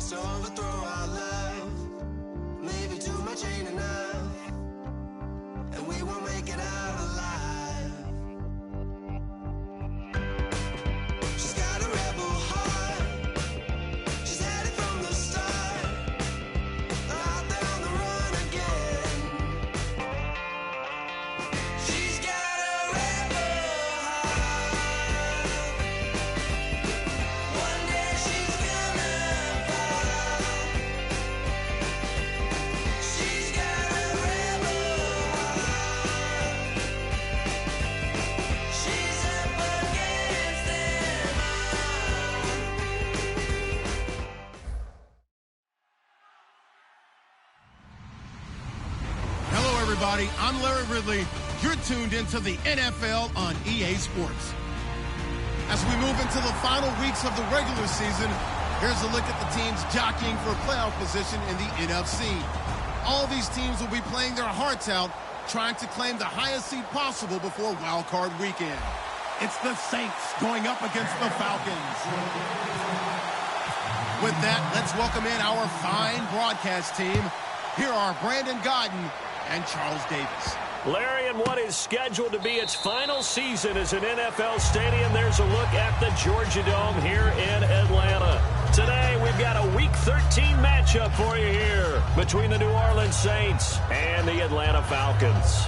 to overthrow our love. Maybe too much ain't enough, and we won't make it out alive. She's got a rebel heart, she's had it from the start. Out there on the run again. She's got a rebel heart. One day she's gonna fall. She's got a rebel heart. She's up against them all. Hello, everybody. I'm Larry Ridley. You're tuned into the NFL on EA Sports. As we move into the final weeks of the regular season, here's a look at the teams jockeying for playoff position in the NFC. All these teams will be playing their hearts out, trying to claim the highest seed possible before Wild Card Weekend. It's the Saints going up against the Falcons. With that, let's welcome in our fine broadcast team. Here are Brandon Godden and Charles Davis. Larry, in what is scheduled to be its final season as an NFL stadium, there's a look at the Georgia Dome here in Atlanta. Today, we've got a Week 13 matchup for you here between the New Orleans Saints and the Atlanta Falcons.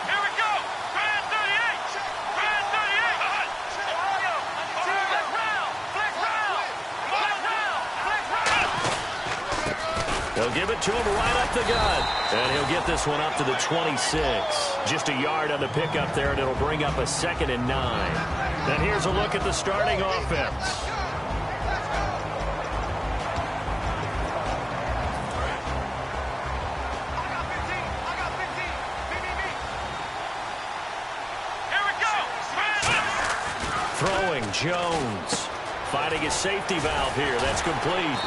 Here we go! Brand 38! Brand 38! Flex round! Flex round! Flex round! Flex round! They'll give it to him right up the gut. And he'll get this one up to the 26. Just a yard on the pickup there, and it'll bring up a 2nd and 9. And here's a look at the starting offense. Here we go! Throwing Jones. Finding his safety valve here. That's complete.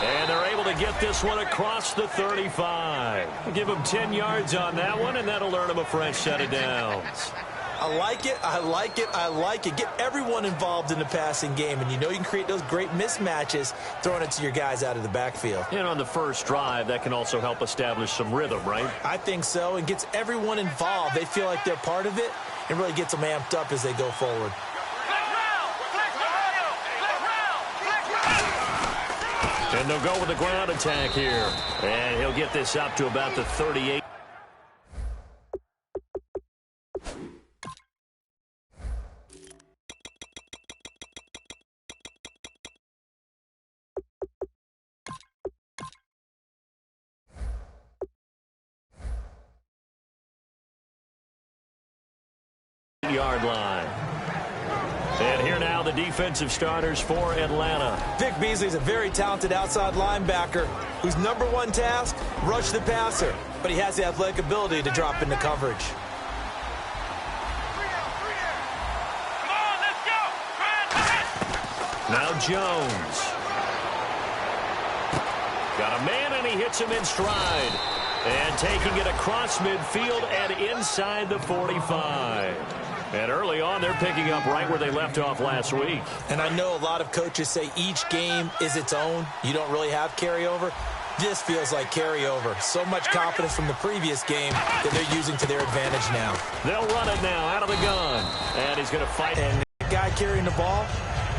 And they're able to get this one across the 35. Give him 10 yards on that one, and that'll earn him a fresh set of downs. I like it, I like it, I like it. Get everyone involved in the passing game, and you know you can create those great mismatches throwing it to your guys out of the backfield. And on the first drive, that can also help establish some rhythm, right? I think so, and gets everyone involved. They feel like they're part of it, and really gets them amped up as they go forward. And they'll go with the ground attack here. And he'll get this up to about the 38. Yard line. And here now the defensive starters for Atlanta. Vic Beasley's a very talented outside linebacker whose number one task, rush the passer. But he has the athletic ability to drop into coverage. Come on, let's go! Now Jones. Got a man, and he hits him in stride. And taking it across midfield and inside the 45. And early on, they're picking up right where they left off last week. And I know a lot of coaches say each game is its own. You don't really have carryover. This feels like carryover. So much confidence from the previous game that they're using to their advantage now. They'll run it now out of the gun. And he's going to fight. And the guy carrying the ball,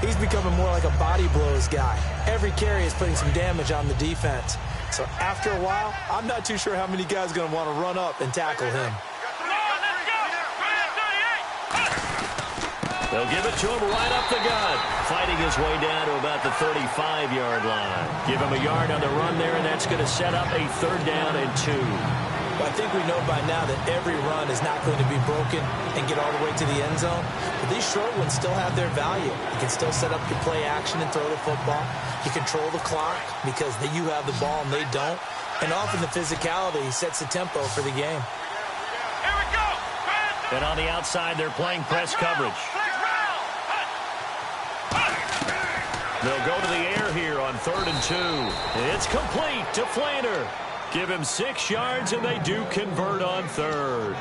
he's becoming more like a body blows guy. Every carry is putting some damage on the defense. So after a while, I'm not too sure how many guys are going to want to run up and tackle him. They'll give it to him right up the gut. Fighting his way down to about the 35-yard line. Give him a yard on the run there, and that's going to set up a 3rd down and 2. Well, I think we know by now that every run is not going to be broken and get all the way to the end zone. But these short ones still have their value. You can still set up your play action and throw the football. You control the clock because you have the ball and they don't. And often the physicality sets the tempo for the game. Here we go! And on the outside, they're playing press coverage. They'll go to the air here on 3rd and 2. It's complete to Flaner. Give him 6 yards, and they do convert on 3rd.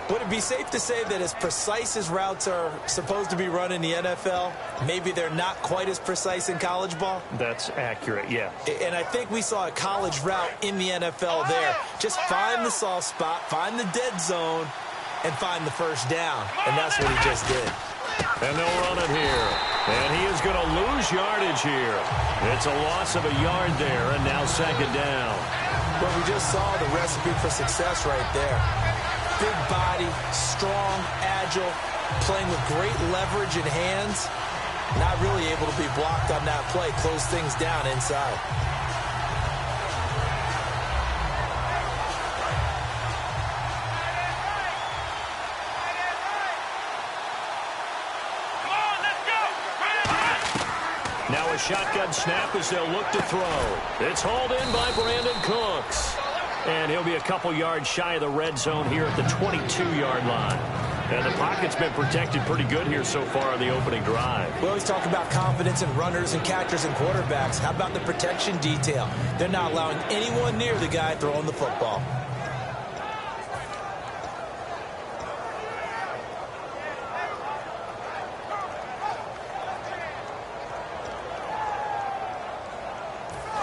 Would it be safe to say that as precise as routes are supposed to be run in the NFL, maybe they're not quite as precise in college ball? That's accurate, yeah. And I think we saw a college route in the NFL there. Just find the soft spot, find the dead zone, and find the first down. And that's what he just did. And they'll run it here. And he is going to lose yardage here. It's a loss of a yard there, and now second down. Well, we just saw the recipe for success right there. Big body, strong, agile, playing with great leverage in hands. Not really able to be blocked on that play. Close things down inside. Now a shotgun snap as they'll look to throw. It's hauled in by Brandon Cooks. And he'll be a couple yards shy of the red zone here at the 22-yard line. And the pocket's been protected pretty good here so far on the opening drive. We always talk about confidence in runners and catchers and quarterbacks. How about the protection detail? They're not allowing anyone near the guy throwing the football.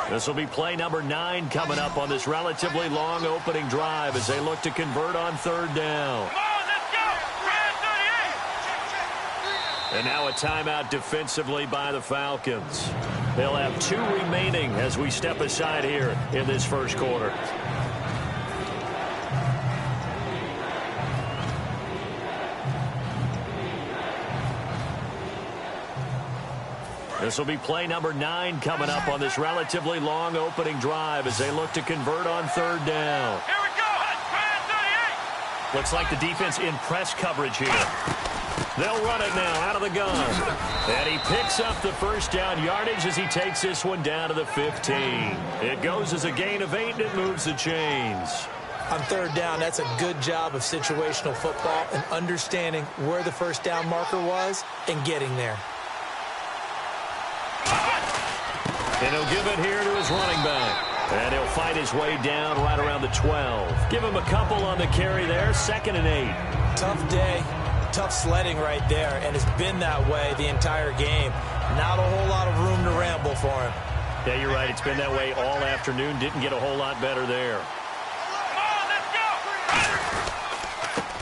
This will be play number 9 coming up on this relatively long opening drive as they look to convert on third down. Come on, let's go. Red 38. And now a timeout defensively by the Falcons. They'll have 2 remaining as we step aside here in this first quarter. This will be play number 9 coming up on this relatively long opening drive as they look to convert on third down. Here we go. Red 38. Looks like the defense in press coverage here. They'll run it now out of the gun. And he picks up the first down yardage as he takes this one down to the 15. It goes as a gain of 8 and it moves the chains. On third down, that's a good job of situational football and understanding where the first down marker was and getting there. And he'll give it here to his running back. And he'll fight his way down right around the 12. Give him a couple on the carry there. 2nd and 8. Tough day, tough sledding right there, and it's been that way the entire game. Not a whole lot of room to ramble for him. Yeah, you're right. It's been that way all afternoon. Didn't get a whole lot better there. Come on, let's go.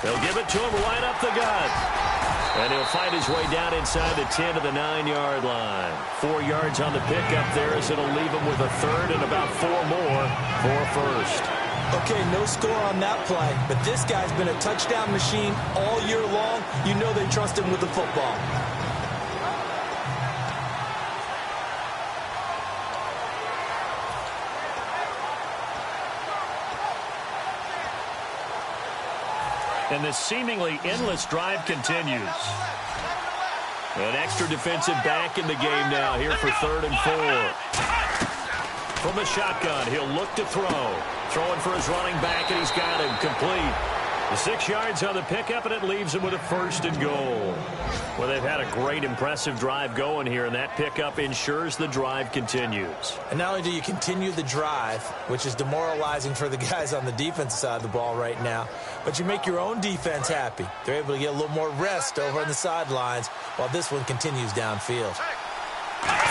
They'll give it to him right up the gut. And he'll fight his way down inside the 10 to the 9-yard line. 4 yards on the pickup there as it'll leave him with a third and about 4 more for a first. Okay, no score on that play, but this guy's been a touchdown machine all year long. You know they trust him with the football. And this seemingly endless drive continues. An extra defensive back in the game now here for 3rd and 4. From the shotgun, he'll look to throw. Throwing for his running back, and he's got him complete. The 6 yards on the pickup, and it leaves him with a 1st and goal. Well, they've had a great, impressive drive going here, and that pickup ensures the drive continues. And not only do you continue the drive, which is demoralizing for the guys on the defensive side of the ball right now, but you make your own defense happy. They're able to get a little more rest over on the sidelines while this one continues downfield.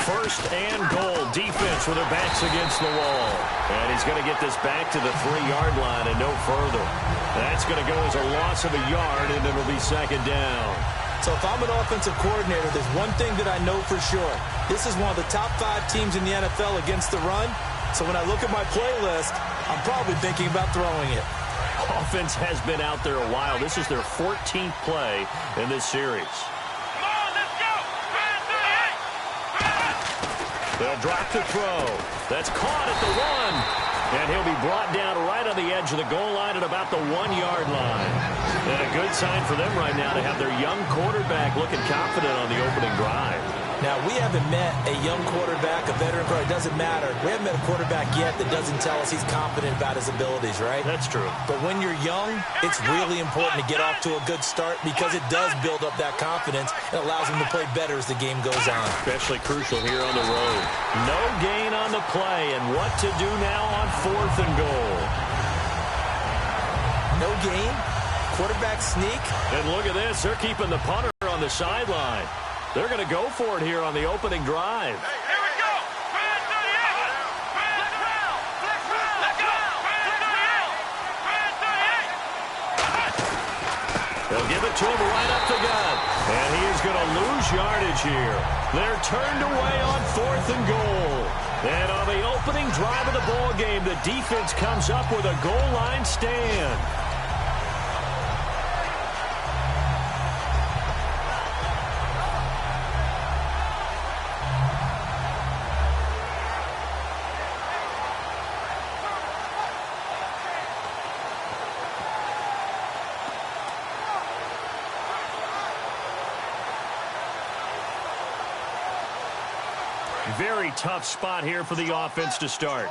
1st and goal. Defense with their backs against the wall. And he's going to get this back to the 3-yard line and no further. That's going to go as a loss of a yard, and it'll be 2nd down. So if I'm an offensive coordinator, there's one thing that I know for sure. This is one of the top 5 teams in the NFL against the run. So when I look at my playlist, I'm probably thinking about throwing it. Offense has been out there a while. This is their 14th play in this series. Come on, let's go. Red 38. They'll drop the throw. That's caught at the 1. And he'll be brought down right on the edge of the goal line at about the 1-yard line. And a good sign for them right now to have their young quarterback looking confident on the opening drive. Now, we haven't met a young quarterback, a veteran quarterback. It doesn't matter. We haven't met a quarterback yet that doesn't tell us he's confident about his abilities, right? That's true. But when you're young, it's really important to get off to a good start because it does build up that confidence and allows him to play better as the game goes on. Especially crucial here on the road. No gain on the play, and what to do now on 4th and goal. No gain? quarterback sneak. And look at this. They're keeping the punter on the sideline. They're going to go for it here on the opening drive. Here we go. Red 38. Flex round. Flex round. Let's go. Red 38. Red 38. They'll give it to him right up the gut. And he is going to lose yardage here. They're turned away on 4th and goal. And on the opening drive of the ball game, the defense comes up with a goal line stand. Very tough spot here for the offense to start.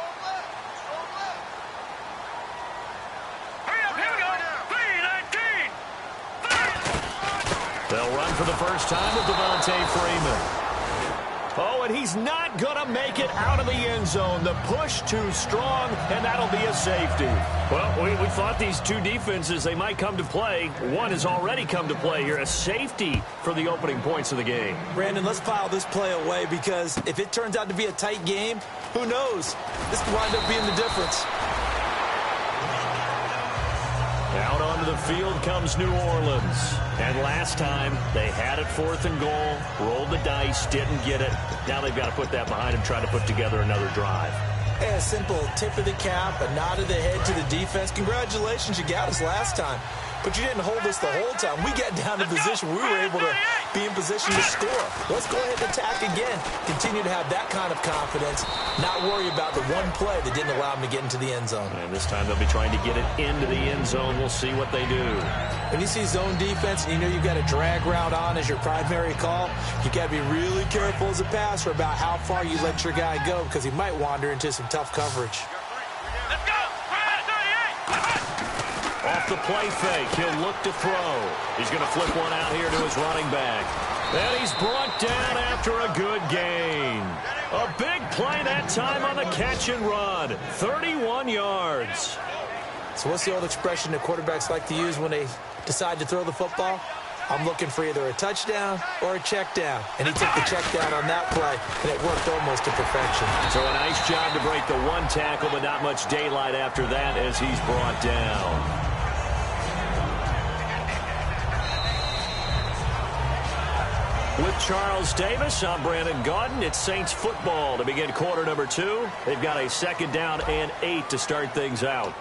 Hurry up, here we go. 3-19. They'll run for the first time with Devontae Freeman. Oh, and he's not going to make it out of the end zone. The push too strong, and that'll be a safety. Well, we thought these two defenses, they might come to play. One has already come to play here, a safety for the opening points of the game. Brandon, let's file this play away because if it turns out to be a tight game, who knows? This could wind up being the difference. Out onto the field comes New Orleans. And last time, they had it 4th and goal, rolled the dice, didn't get it. Now they've got to put that behind them, try to put together another drive. Hey, a simple tip of the cap, a nod of the head to the defense. Congratulations, you got us last time. But you didn't hold us the whole time. We got down to position. We were able to be in position to score. Let's go ahead and attack again. Continue to have that kind of confidence. Not worry about the one play that didn't allow them to get into the end zone. And this time they'll be trying to get it into the end zone. We'll see what they do. When you see zone defense and you know you've got a drag route on as your primary call, you got to be really careful as a passer about how far you let your guy go because he might wander into some tough coverage. Let's go. Red 38. Off the play fake, he'll look to throw. He's going to flip one out here to his running back. And he's brought down after a good gain. A big play that time on the catch and run. 31 yards. So what's the old expression that quarterbacks like to use when they decide to throw the football? I'm looking for either a touchdown or a check down. And he took the check down on that play, and it worked almost to perfection. So a nice job to break the one tackle, but not much daylight after that as he's brought down. With Charles Davis, I'm Brandon Gaudin. It's Saints football to begin quarter number 2. They've got a 2nd down and 8 to start things out.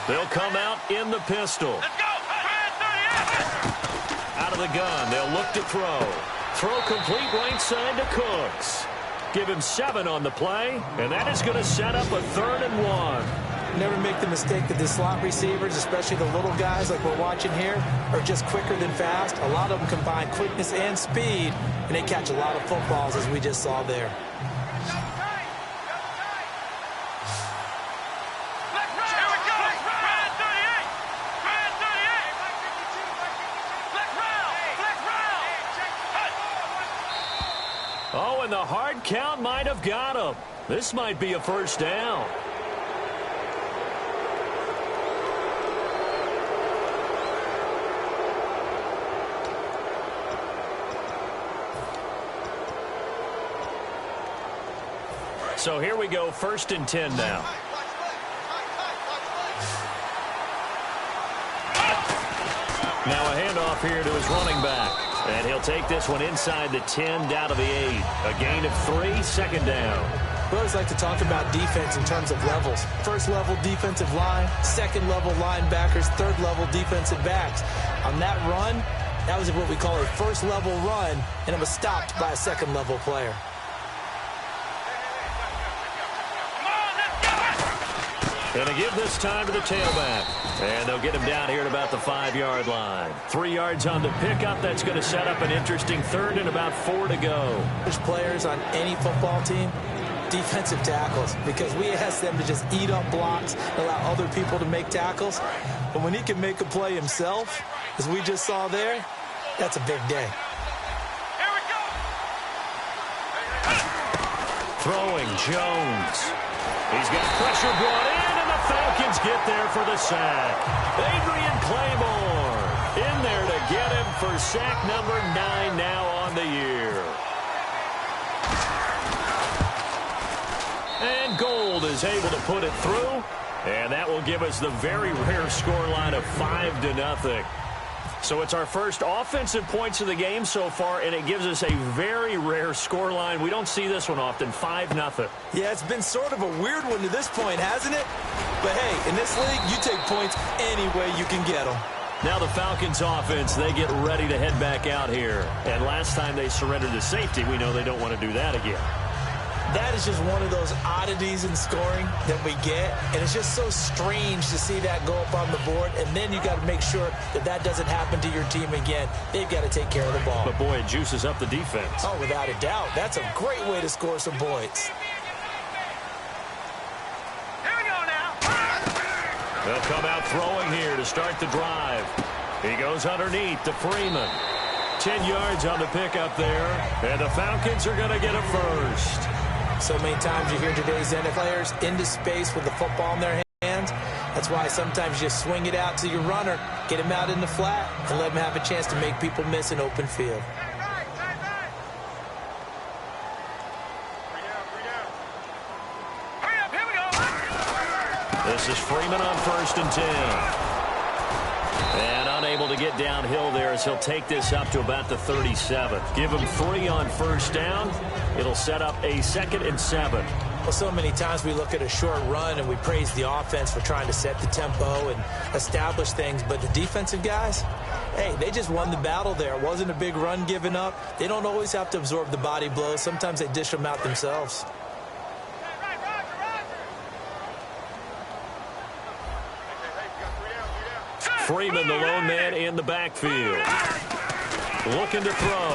They'll come out in the pistol. Let's go. Red 38. Out of the gun, they'll look to throw. Throw complete right side to Cooks. Give him 7 on the play, and that is going to set up a 3rd and 1. Never make the mistake that the slot receivers, especially the little guys like we're watching here, are just quicker than fast. A lot of them combine quickness and speed, and they catch a lot of footballs, as we just saw there. Oh, and the hard count might have got him. This might be a 1st down. So here we go, 1st and 10 now. Now a handoff here to his running back. And he'll take this one inside the 10 down to the 8. A gain of 3, 2nd down. We always like to talk about defense in terms of levels. 1st level defensive line, 2nd level linebackers, 3rd level defensive backs. On that run, that was what we call a 1st level run, and it was stopped by a 2nd level player. Going to give this time to the tailback. And they'll get him down here at about the 5-yard line. 3 yards on the pickup. That's going to set up an interesting 3rd and about 4 to go. There's players on any football team defensive tackles, because we ask them to just eat up blocks, allow other people to make tackles. But when he can make a play himself, as we just saw there, that's a big day. Here we go. Throwing Jones. He's got pressure brought in, and the Falcons get there for the sack. Adrian Claymore in there to get him for sack number 9 now on the year. And Gold is able to put it through, and that will give us the very rare scoreline of 5-0. So it's our first offensive points of the game so far, and it gives us a very rare scoreline. We don't see this one often, 5-0. Yeah, it's been sort of a weird one to this point, hasn't it? But hey, in this league, you take points any way you can get them. Now the Falcons offense, they get ready to head back out here. And last time they surrendered to safety, we know they don't want to do that again. That is just one of those oddities in scoring that we get, and it's just so strange to see that go up on the board, and then you got to make sure that that doesn't happen to your team again. They've got to take care of the ball. But boy, it juices up the defense. Oh, without a doubt. That's a great way to score some points. Here we go now. They'll come out throwing here to start the drive. He goes underneath to Freeman. 10 yards on the pickup there, and the Falcons are going to get a first. So many times you hear today's NFL players into space with the football in their hands. That's why sometimes you just swing it out to your runner, get him out in the flat, and let him have a chance to make people miss an open field. Hurry up, here we go. This is Freeman on 1st and 10. And unable to get downhill there as he'll take this up to about the 37. Give him 3 on 1st down. It'll set up a 2nd and 7. Well, so many times we look at a short run and we praise the offense for trying to set the tempo and establish things. But the defensive guys, hey, they just won the battle there. It wasn't a big run given up. They don't always have to absorb the body blows. Sometimes they dish them out themselves. Freeman, the lone man in the backfield. Looking to throw.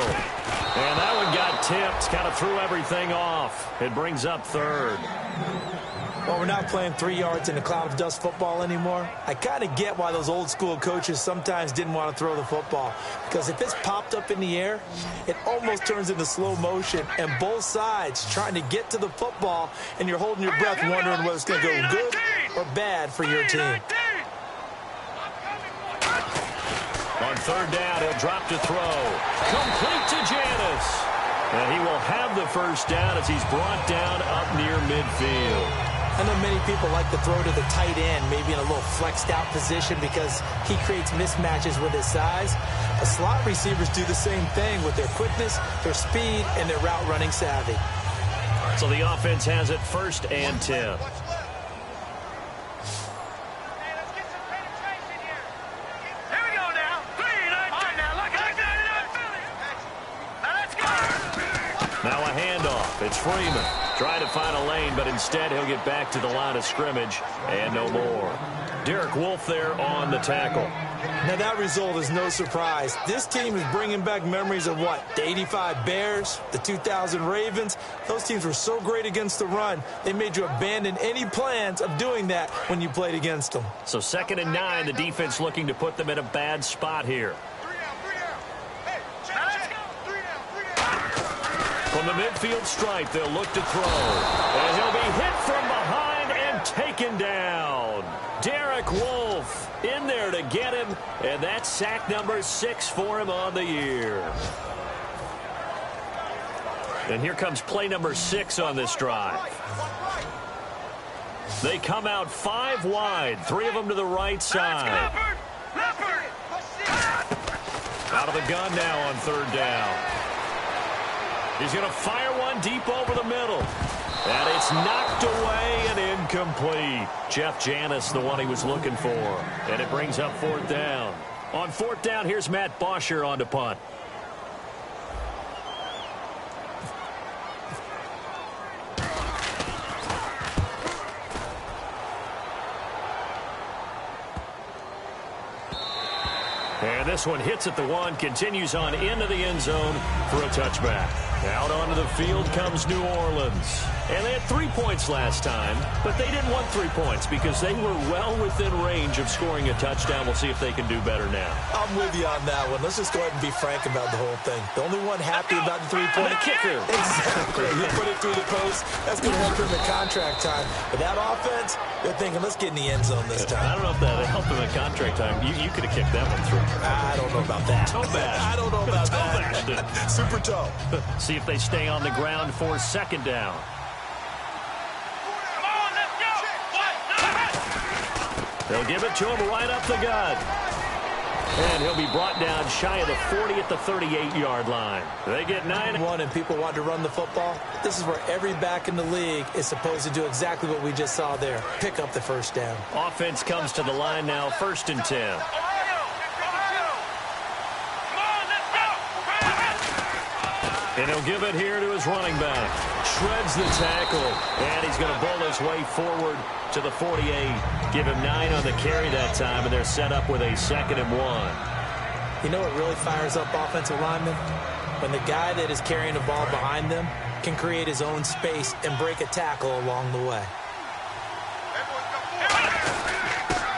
And that one got tipped. Kind of threw everything off. It brings up 3rd. Well, we're not playing 3 yards in a cloud of dust football anymore. I kind of get why those old school coaches sometimes didn't want to throw the football. Because if it's popped up in the air, it almost turns into slow motion. And both sides trying to get to the football, and you're holding your breath wondering whether it's going to go good or bad for your team. On 3rd down, he'll drop to throw. Complete to Janis. And he will have the 1st down as he's brought down up near midfield. I know many people like to throw to the tight end, maybe in a little flexed out position because he creates mismatches with his size. But slot receivers do the same thing with their quickness, their speed, and their route running savvy. So the offense has it 1st and 10. Now a handoff. It's Freeman. Trying to find a lane, but instead he'll get back to the line of scrimmage and no more. Derek Wolfe there on the tackle. Now that result is no surprise. This team is bringing back memories of what? The 85 Bears, the 2000 Ravens. Those teams were so great against the run, they made you abandon any plans of doing that when you played against them. So 2nd and 9, the defense looking to put them in a bad spot here. From the midfield stripe, they'll look to throw. And he'll be hit from behind and taken down. Derek Wolfe in there to get him, and that's sack number 6 for him on the year. And here comes play number 6 on this drive. They come out 5 wide, 3 of them to the right side. Out of the gun now on 3rd down. He's going to fire one deep over the middle. And it's knocked away and incomplete. Jeff Janis, the one he was looking for. And it brings up 4th down. On 4th down, here's Matt Bosher on to punt. And this one hits at the 1, continues on into the end zone for a touchback. Out onto the field comes New Orleans. And they had 3 points last time, but they didn't want 3 points because they were well within range of scoring a touchdown. We'll see if they can do better now. I'm with you on that one. Let's just go ahead and be frank about the whole thing. The only one happy about the three-point kicker. Exactly. You put it through the post. That's going to help him in contract time. But that offense, they're thinking, let's get in the end zone this time. I don't know if that helped him in contract time. You could have kicked that one through. I don't know about that. Toe bash. I don't know about Toe that. bashed it. Super toe. See if they stay on the ground for second down. They'll give it to him right up the gut. And he'll be brought down shy of the 40 at the 38-yard line. They get 9-1, and people want to run the football. This is where every back in the league is supposed to do exactly what we just saw there. Pick up the first down. Offense comes to the line now, 1st and 10. And he'll give it here to his running back. Shreds the tackle, and he's going to bull his way forward to the 48. Give him 9 on the carry that time, and they're set up with a 2nd and 1. You know what really fires up offensive linemen? When the guy that is carrying the ball behind them can create his own space and break a tackle along the way.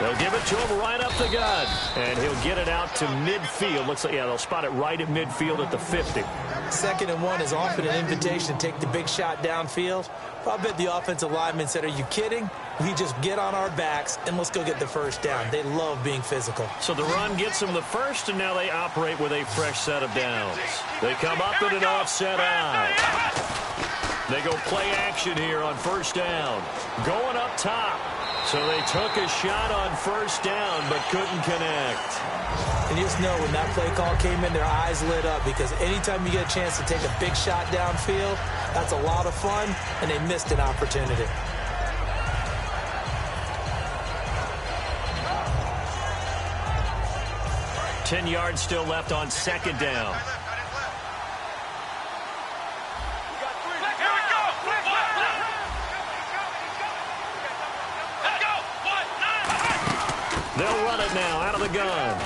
They'll give it to him right up the gut, and he'll get it out to midfield. Looks like, yeah, they'll spot it right at midfield at the 50. 2nd and 1 is often an invitation to take the big shot downfield. I bet the offensive lineman said, are you kidding? We just get on our backs and let's go get the first down. They love being physical. So the run gets them the first, and now they operate with a fresh set of downs. They come up in an offset eye. They go play action here on 1st down. Going up top. So they took a shot on 1st down, but couldn't connect. And you just know when that play call came in, their eyes lit up, because anytime you get a chance to take a big shot downfield, that's a lot of fun, and they missed an opportunity. Ten yards still left on 2nd down. They'll run it now out of the gun.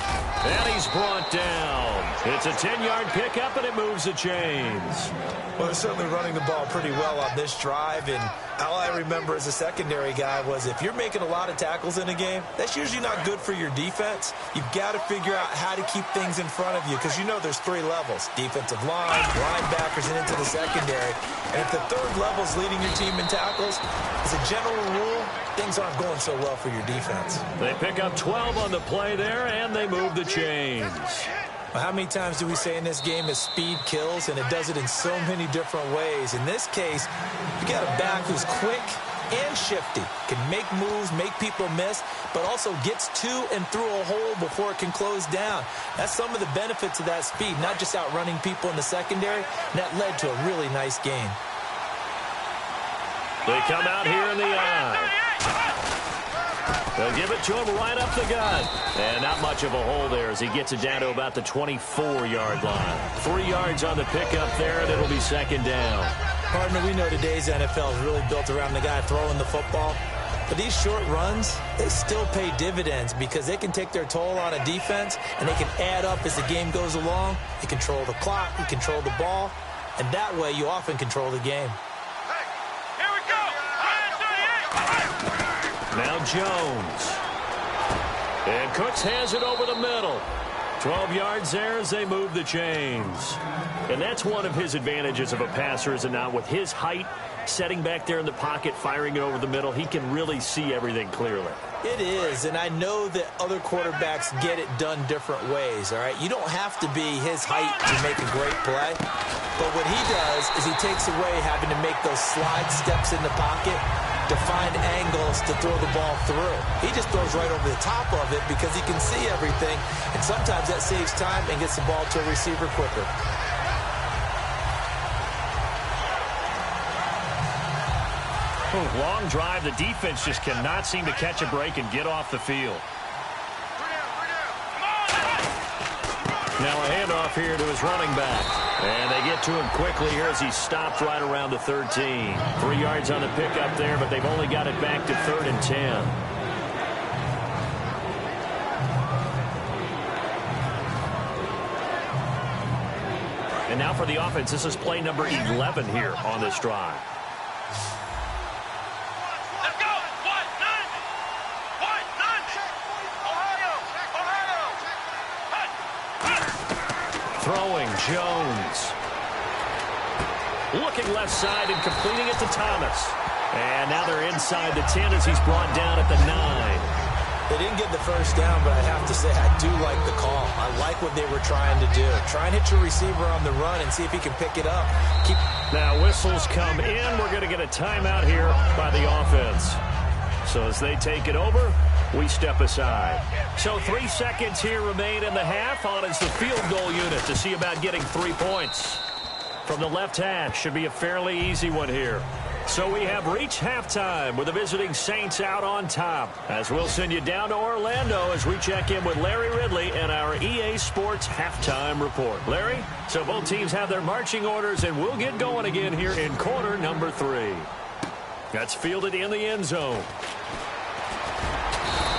And he's brought down. It's a 10-yard pickup, and it moves the chains. Well, they're certainly running the ball pretty well on this drive, and all I remember as a secondary guy was if you're making a lot of tackles in a game, that's usually not good for your defense. You've got to figure out how to keep things in front of you, because you know there's 3 levels: defensive line, linebackers, and into the secondary. And if the 3rd level is leading your team in tackles, as a general rule, things aren't going so well for your defense. They pick up 12 on the play there, and they move the chains. Well, how many times do we say in this game is speed kills, and it does it in so many different ways. In this case, you got a back who's quick and shifty, can make moves, make people miss, but also gets to and through a hole before it can close down. That's some of the benefits of that speed, not just outrunning people in the secondary, and that led to a really nice game. They come out here in the eye. They'll give it to him right up the gut. And not much of a hole there as he gets it down to about the 24-yard line. 3 yards on the pickup there, and it'll be 2nd down. Partner, we know today's NFL is really built around the guy throwing the football. But these short runs, they still pay dividends because they can take their toll on a defense, and they can add up as the game goes along. You control the clock, you control the ball, and that way you often control the game. Now Jones. And Cooks has it over the middle. 12 yards there as they move the chains. And that's one of his advantages of a passer, is it not? With his height, setting back there in the pocket, firing it over the middle, he can really see everything clearly. It is, and I know that other quarterbacks get it done different ways, all right? You don't have to be his height to make a great play. But what he does is he takes away having to make those slide steps in the pocket to find angles to throw the ball through. He just throws right over the top of it because he can see everything, and sometimes that saves time and gets the ball to a receiver quicker. Long drive. The defense just cannot seem to catch a break and get off the field. Now a handoff here to his running back. And they get to him quickly here as he stopped right around the 13. 3 yards on the pickup there, but they've only got it back to 3rd and 10. And now for the offense, this is play number 11 here on this drive. Throwing, Jones. Looking left side and completing it to Thomas. And now they're inside the 10 as he's brought down at the 9. They didn't get the first down, but I have to say I do like the call. I like what they were trying to do. Try and hit your receiver on the run and see if he can pick it up. Now whistles come in. We're going to get a timeout here by the offense. So as they take it over, we step aside. So 3 seconds here remain in the half. On is the field goal unit to see about getting 3 points. From the left hash, should be a fairly easy one here. So we have reached halftime with the visiting Saints out on top. As we'll send you down to Orlando as we check in with Larry Ridley and our EA Sports halftime report. Larry, so both teams have their marching orders, and we'll get going again here in quarter number 3. That's fielded in the end zone.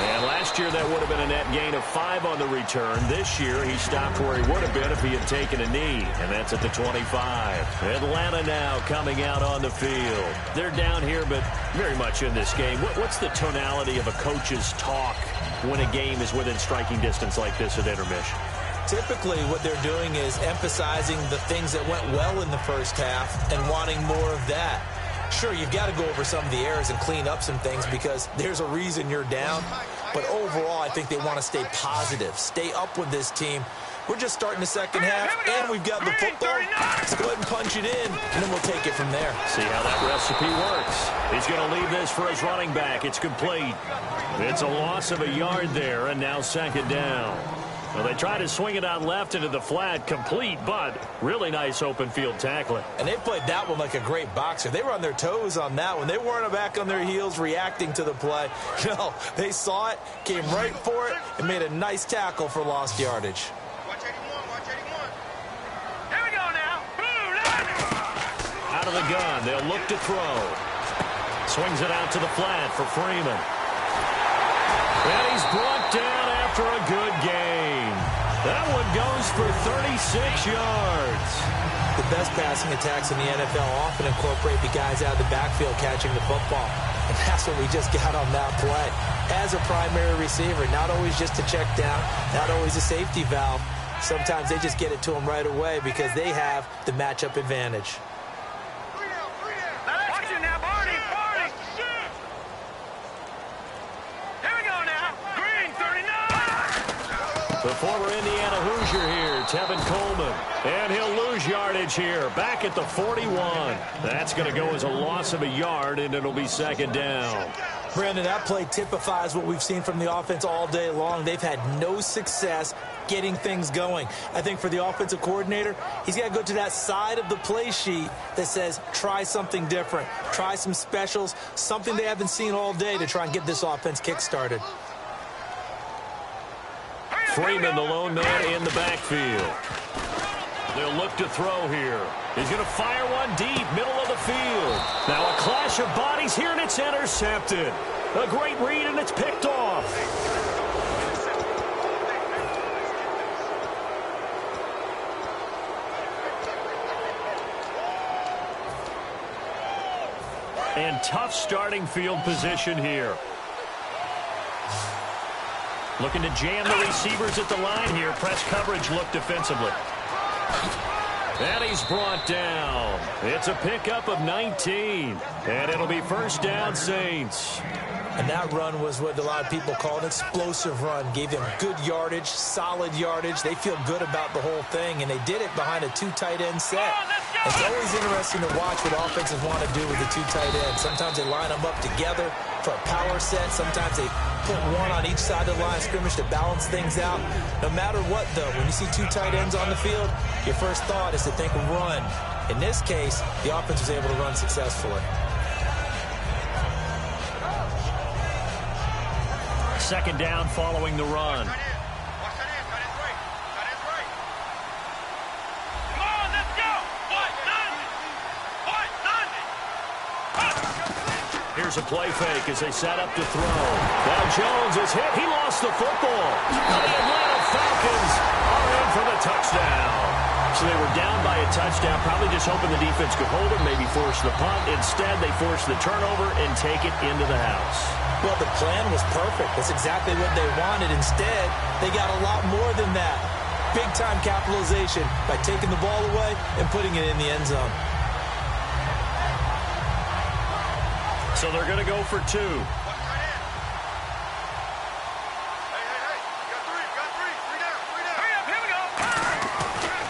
And last year that would have been a net gain of 5 on the return. This year he stopped where he would have been if he had taken a knee, and that's at the 25. Atlanta now coming out on the field. They're down here, but very much in this game. What's the tonality of a coach's talk when a game is within striking distance like this at intermission? Typically what they're doing is emphasizing the things that went well in the first half and wanting more of that. Sure, you've got to go over some of the errors and clean up some things because there's a reason you're down. But overall, I think they want to stay positive, stay up with this team. We're just starting the second half, and we've got the football. Let's go ahead and punch it in, and then we'll take it from there. See how that recipe works. He's going to leave this for his running back. It's complete. It's a loss of a yard there, and now second down. Well, they try to swing it out left into the flat, complete, but really nice open field tackling. And they played that one like a great boxer. They were on their toes on that one. They weren't back on their heels reacting to the play. No, they saw it, came right for it, and made a nice tackle for lost yardage. Watch 81, watch 81. Here we go now. Out of the gun, they'll look to throw. Swings it out to the flat for Freeman. And he's brought down after a good game. That one goes for 36 yards. The best passing attacks in the NFL often incorporate the guys out of the backfield catching the football. And that's what we just got on that play. As a primary receiver, not always just a check down, not always a safety valve. Sometimes they just get it to them right away because they have the matchup advantage. Watch it now, Barney. Here we go now. Green, 39. The former Indiana Hoosier here, Tevin Coleman. And he'll lose yardage here, back at the 41. That's going to go as a loss of a yard, and it'll be second down. Brandon, that play typifies what we've seen from the offense all day long. They've had no success getting things going. I think for the offensive coordinator, he's got to go to that side of the play sheet that says try something different, try some specials, something they haven't seen all day to try and get this offense kick-started. Freeman, the lone man in the backfield. They'll look to throw here. He's going to fire one deep, middle of the field. Now a clash of bodies here, and it's intercepted. A great read, and it's picked off. And tough starting field position here. Looking to jam the receivers at the line here. Press coverage look defensively. And he's brought down. It's a pickup of 19. And it'll be first down, Saints. And that run was what a lot of people call an explosive run. Gave them good yardage, solid yardage. They feel good about the whole thing, and they did it behind a 2 tight end set. It's always interesting to watch what offenses want to do with the 2 tight ends. Sometimes they line them up together for a power set. Sometimes they put one on each side of the line of scrimmage to balance things out. No matter what, though, when you see 2 tight ends on the field, your first thought is to think run. In this case, the offense was able to run successfully. Second down following the run. Watch that in, got his right. Got his right. Come on, let's go. What? Here's a play fake as they set up to throw. Now Jones is hit. He lost the football. The Atlanta Falcons are in for the touchdown. So they were down by a touchdown, probably just hoping the defense could hold it, maybe force the punt. Instead, they forced the turnover and take it into the house. Well, the plan was perfect. That's exactly what they wanted. Instead, they got a lot more than that. big-time capitalization by taking the ball away and putting it in the end zone. So they're going to go for 2.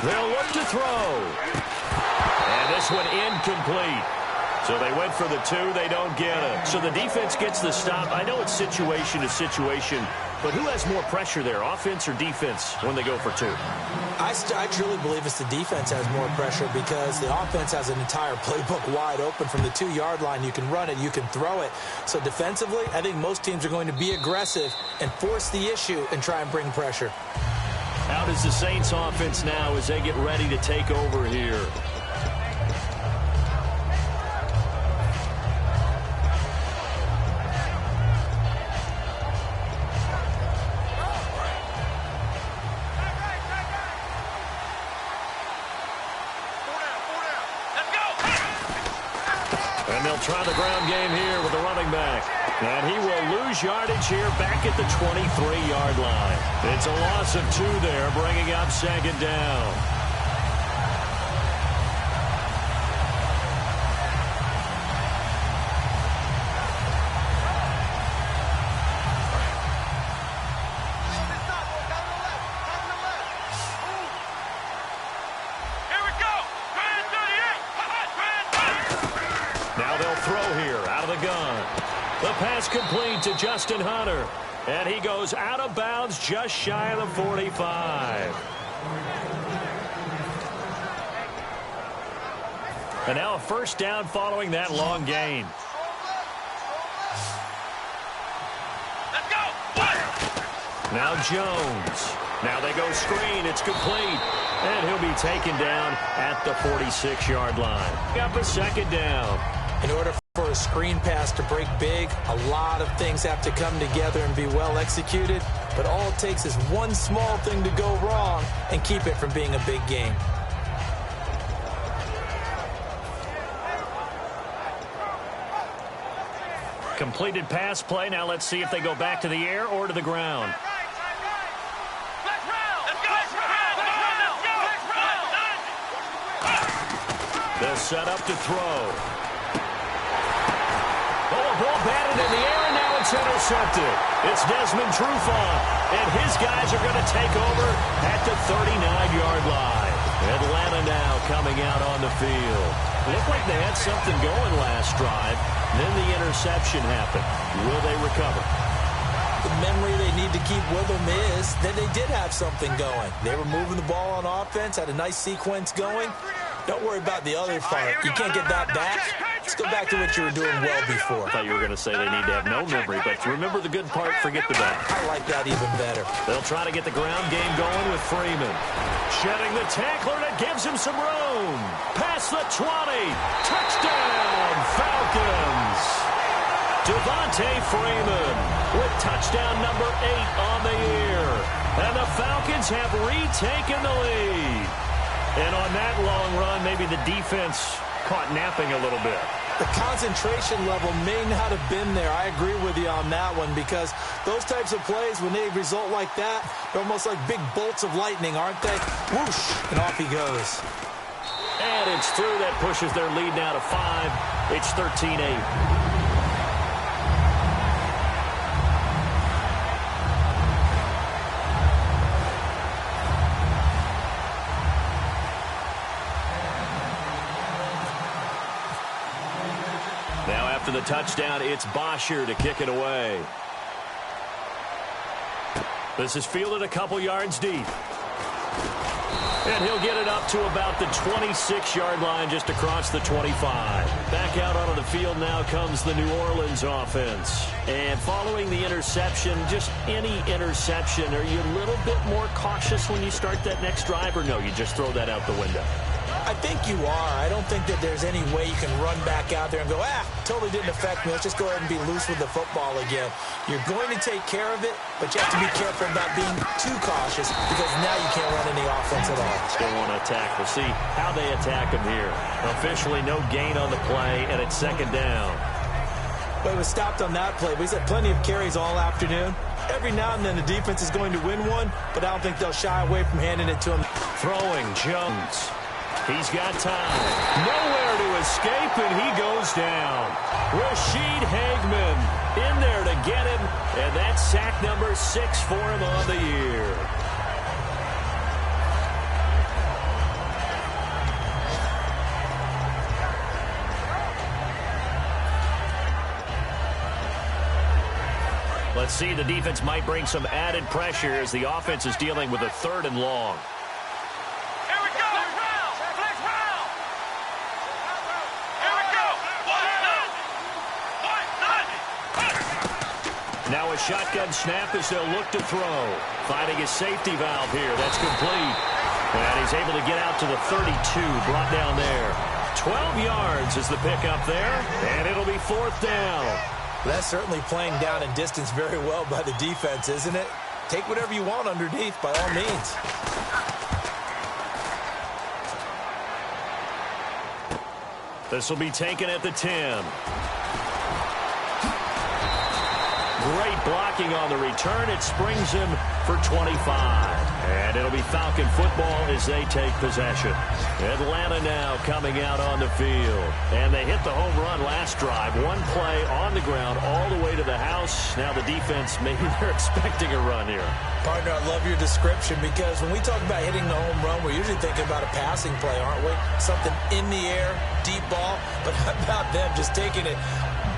They'll look to throw. And this one incomplete. So they went for the 2. They don't get it. So the defense gets the stop. I know it's situation to situation, but who has more pressure there, offense or defense, when they go for 2? I truly believe it's the defense has more pressure because the offense has an entire playbook wide open from the 2-yard line. You can run it, you can throw it. So defensively, I think most teams are going to be aggressive and force the issue and try and bring pressure. How does the Saints offense now as they get ready to take over here? And they'll try the ground game here with the running back. And he will lose yardage here back at the 23-yard line. It's a loss of 2 there, bringing up 2nd down. Here we go. Grand 38. Now they'll throw here out of the gun. The pass complete to Justin Hunter. And he goes out of bounds just shy of the 45. And now a first down following that long gain. Let's go. Now Jones. Now they go screen. It's complete. And he'll be taken down at the 46-yard line. Up a 2nd down. In order for a screen pass to break big, a lot of things have to come together and be well executed. But all it takes is one small thing to go wrong and keep it from being a big game. Completed pass play. Now let's see if they go back to the air or to the ground. Let's go. They'll set up to throw. Oh, a ball batted in the air, and now it's intercepted. It's Desmond Trufant, and his guys are going to take over at the 39-yard line. Atlanta now coming out on the field. Looked like they had something going last drive. Then the interception happened. Will they recover? The memory they need to keep with them is that they did have something going. They were moving the ball on offense, had a nice sequence going. Don't worry about the other part. You can't get that back. Let's go back to what you were doing well before. I thought you were going to say they need to have no memory, but remember the good part, forget the bad. I like that even better. They'll try to get the ground game going with Freeman. Shedding the tackler that gives him some room. Past the 20. Touchdown, Falcons. Devontae Freeman with touchdown number 8 on the year. And the Falcons have retaken the lead. And on that long run, maybe the defense caught napping a little bit. The concentration level may not have been there. I agree with you on that one because those types of plays, when they result like that, they're almost like big bolts of lightning, aren't they? Whoosh, and off he goes. And it's through. That pushes their lead now to 5. It's 13-8. After the touchdown, it's Bosher to kick it away. This is fielded a couple yards deep. And he'll get it up to about the 26-yard line just across the 25. Back out onto the field now comes the New Orleans offense. And following the interception, just any interception, are you a little bit more cautious when you start that next drive, or no, you just throw that out the window? I think you are. I don't think that there's any way you can run back out there and go, totally didn't affect me. Let's just go ahead and be loose with the football again. You're going to take care of it, but you have to be careful about being too cautious because now you can't run any offense at all. Still want to attack. We'll see how they attack him here. Officially no gain on the play, and it's 2nd down. But he was stopped on that play. But he's had plenty of carries all afternoon. Every now and then the defense is going to win one, but I don't think they'll shy away from handing it to him. Throwing Jones. He's got time. Nowhere to escape, and he goes down. Rashid Hageman in there to get him, and that's sack number 6 for him on the year. Let's see, the defense might bring some added pressure as the offense is dealing with a 3rd and long. Here we go. Flex round. Here we go. One. Now a shotgun snap as they'll look to throw. Finding his safety valve here. That's complete. And he's able to get out to the 32. Brought down there. 12 yards is the pickup there. And it'll be 4th down. That's certainly playing down and distance very well by the defense, isn't it? Take whatever you want underneath, by all means. This will be taken at the 10. Great blocking on the return. It springs him for 25. And it'll be Falcon football as they take possession. Atlanta now coming out on the field. And they hit the home run last drive. One play on the ground all the way to the house. Now the defense, maybe they're expecting a run here. Partner, I love your description because when we talk about hitting the home run, we're usually thinking about a passing play, aren't we? Something in the air, deep ball. But how about them just taking it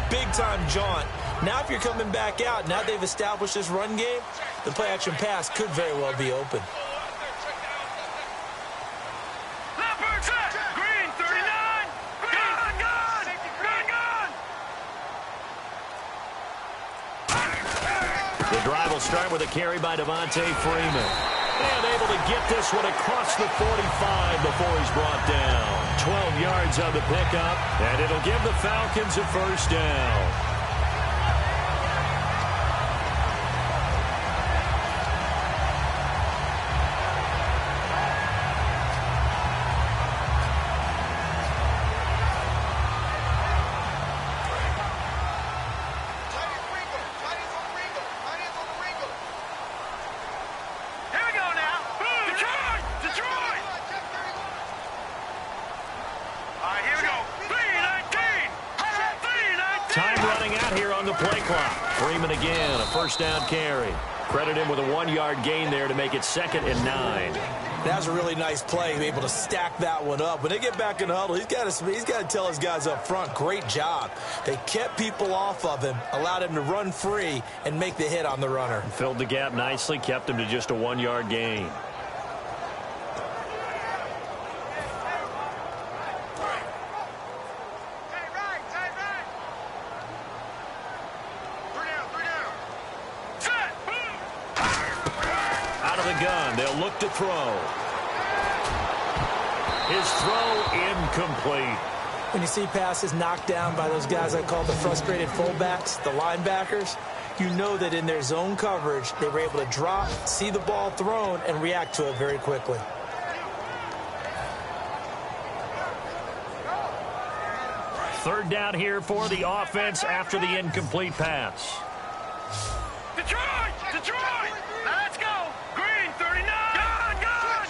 big-time jaunt? Now if you're coming back out, now they've established this run game, the play-action pass could very well be open. Leopard set. Green 39. Gun. The drive will start with a carry by Devontae Freeman. And able to get this one across the 45 before he's brought down. 12 yards on the pickup, and it'll give the Falcons a 1st down. Freeman again, a 1st down carry. Credit him with a 1-yard gain there to make it 2nd and 9. That was a really nice play, able to stack that one up. When they get back in the huddle, he's got to tell his guys up front, great job. They kept people off of him, allowed him to run free and make the hit on the runner. Filled the gap nicely, kept him to just a 1-yard gain. They'll look to throw. His throw incomplete. When you see passes knocked down by those guys I call the frustrated fullbacks, the linebackers, you know that in their zone coverage, they were able to drop, see the ball thrown, and react to it very quickly. Third down here for the offense after the incomplete pass. Detroit! Let's go! Green 39! Gun!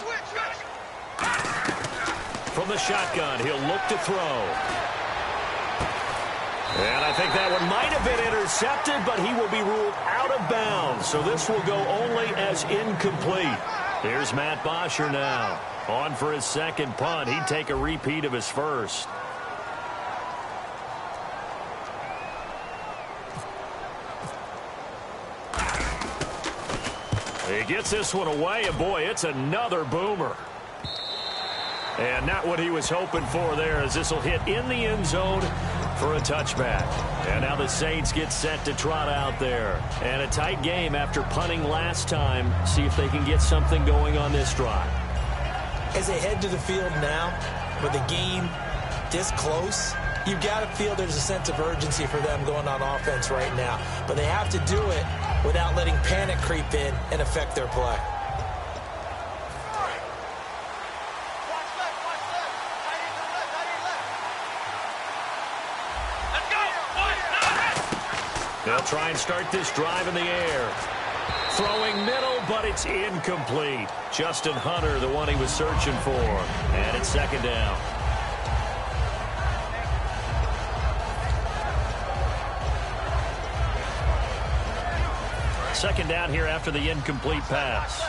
From the shotgun, he'll look to throw. And I think that one might have been intercepted, but he will be ruled out of bounds. So this will go only as incomplete. Here's Matt Bosher now. On for his 2nd punt. He'd take a repeat of his 1st. He gets this one away, and boy, it's another boomer. And not what he was hoping for there, as this will hit in the end zone for a touchback. And now the Saints get set to trot out there. And a tight game after punting last time. See if they can get something going on this drive. As they head to the field now, with the game this close, you've got to feel there's a sense of urgency for them going on offense right now. But they have to do it without letting panic creep in and affect their play. They'll try and start this drive in the air. throwing middle, but it's incomplete. Justin Hunter, the one he was searching for. And it's second down. Second down here after the incomplete pass.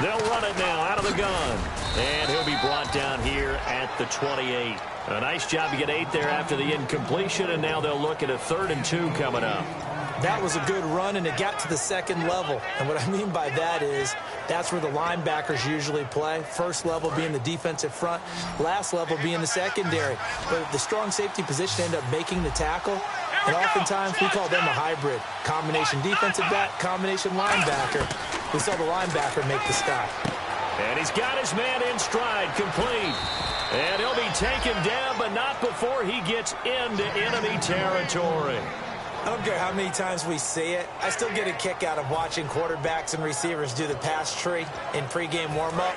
They'll run it now out of the gun. And he'll be brought down here at the 28. A nice job to get 8 there after the incompletion, and now they'll look at a 3rd and 2 coming up. That was a good run, and it got to the second level. And what I mean by that is that's where the linebackers usually play. First level being the defensive front, last level being the secondary. But the strong safety position ended up making the tackle, and oftentimes we call them a hybrid. Combination defensive back, combination linebacker. We saw the linebacker make the stop. And he's got his man in stride, complete. And he'll be taken down, but not before he gets into enemy territory. I don't care how many times we see it. I still get a kick out of watching quarterbacks and receivers do the pass tree in pregame warm-up.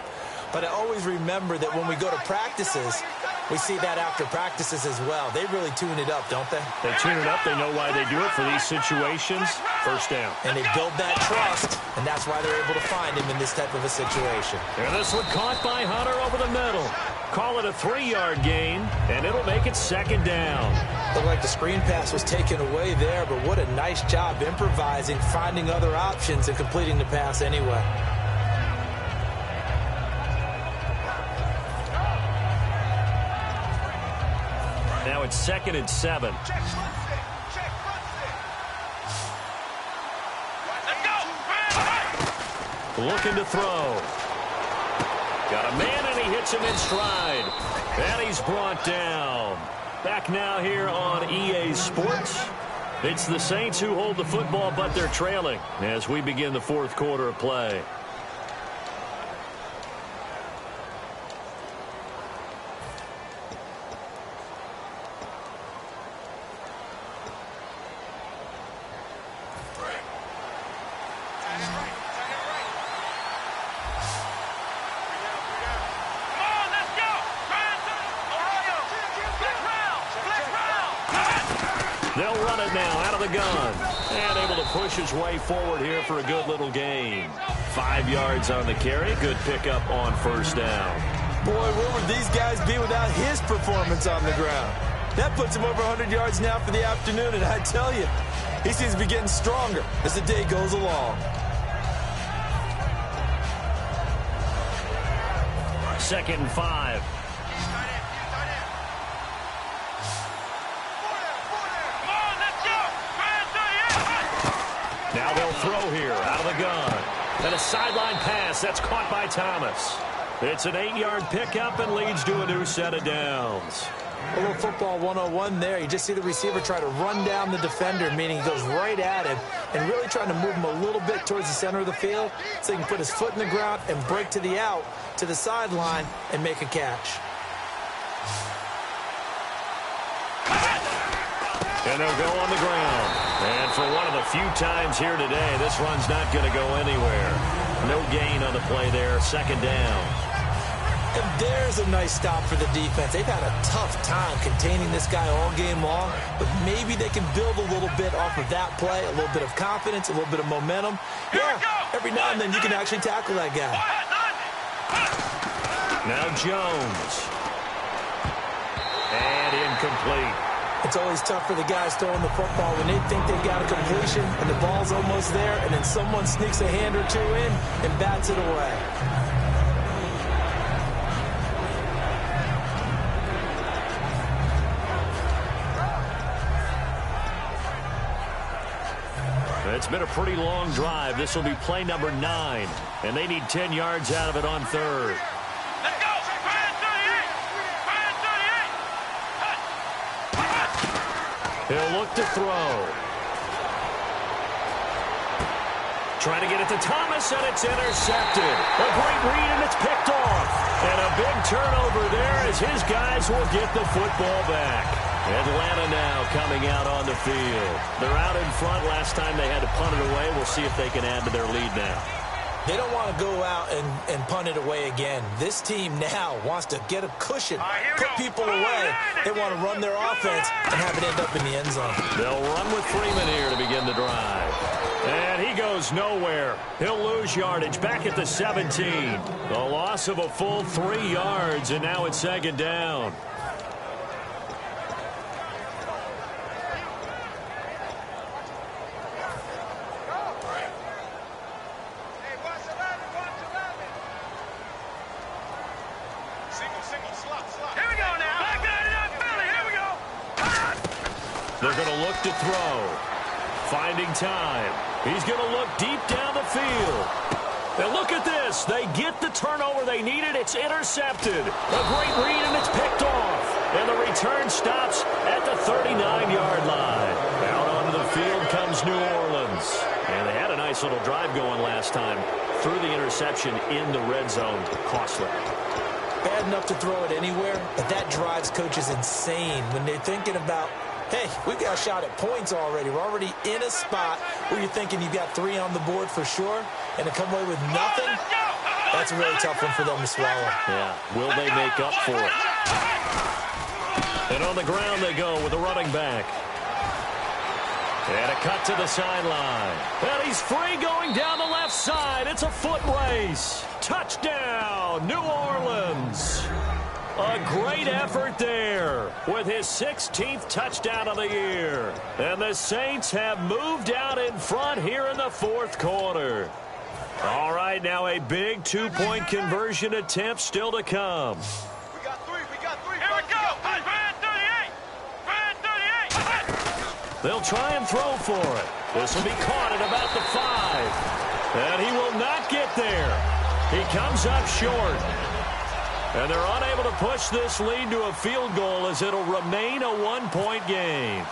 But I always remember that when we go to practices, we see that after practices as well. They really tune it up, don't they? They tune it up. They know why they do it for these situations. First down. And they build that trust, and that's why they're able to find him in this type of a situation. And this one caught by Hunter over the middle. Call it a 3-yard gain, and it'll make it second down. Looked like the screen pass was taken away there, but what a nice job improvising, finding other options, and completing the pass anyway. Now it's 2nd and 7. Looking to throw. Got a man, and he hits him in stride. And he's brought down. Back now here on EA Sports. It's the Saints who hold the football, but they're trailing as we begin the 4th quarter of play. They'll run it now out of the gun. And able to push his way forward here for a good little gain. 5 yards on the carry. Good pickup on first down. Boy, where would these guys be without his performance on the ground? That puts him over 100 yards now for the afternoon, and I tell you, he seems to be getting stronger as the day goes along. 2nd and 5. Now they'll throw here out of the gun. And a sideline pass. That's caught by Thomas. It's an 8-yard pickup and leads to a new set of downs. A little football 101 there. You just see the receiver try to run down the defender, meaning he goes right at him and really trying to move him a little bit towards the center of the field so he can put his foot in the ground and break to the out, to the sideline, and make a catch. And they'll go on the ground. And for one of the few times here today, this run's not going to go anywhere. No gain on the play there. 2nd down. And there's a nice stop for the defense. They've had a tough time containing this guy all game long, but maybe they can build a little bit off of that play, a little bit of confidence, a little bit of momentum. Yeah, every now and then you can actually tackle that guy. Now Jones. And incomplete. It's always tough for the guys throwing the football when they think they've got a completion and the ball's almost there, and then someone sneaks a hand or two in and bats it away. It's been a pretty long drive. This will be play number 9, and they need 10 yards out of it on 3rd. Let's go! He'll look to throw. Trying to get it to Thomas, and it's intercepted. A great read, and it's picked off. And a big turnover there as his guys will get the football back. Atlanta now coming out on the field. They're out in front. Last time they had to punt it away. We'll see if they can add to their lead now. They don't want to go out and punt it away again. This team now wants to get a cushion, put people away. They want to run their offense and have it end up in the end zone. They'll run with Freeman here to begin the drive. And he goes nowhere. He'll lose yardage back at the 17. A loss of a full 3 yards, and now it's second down. They're going to look to throw. Finding time. He's going to look deep down the field. And look at this. They get the turnover they needed. It's intercepted. A great read, and it's picked off. And the return stops at the 39-yard line. Out onto the field comes New Orleans. And they had a nice little drive going last time. Threw the interception in the red zone. Costly. Bad enough to throw it anywhere, but that drives coaches insane when they're thinking about, hey, we've got a shot at points already. We're already in a spot where you're thinking you've got 3 on the board for sure, and to come away with nothing, that's a really tough one for them to swallow. Yeah, will they make up for it? And on the ground they go with the running back. And a cut to the sideline. And he's free going down the left side. It's a foot race. Touchdown, New Orleans. A great effort there with his 16th touchdown of the year. And the Saints have moved out in front here in the fourth quarter. All right, now a big 2-point conversion attempt still to come. We got 3. Here we go. Brand 38. Brand 38. They'll try and throw for it. This will be caught at about the 5. And he will not get there. He comes up short. And they're unable to push this lead to a field goal as it'll remain a 1-point game.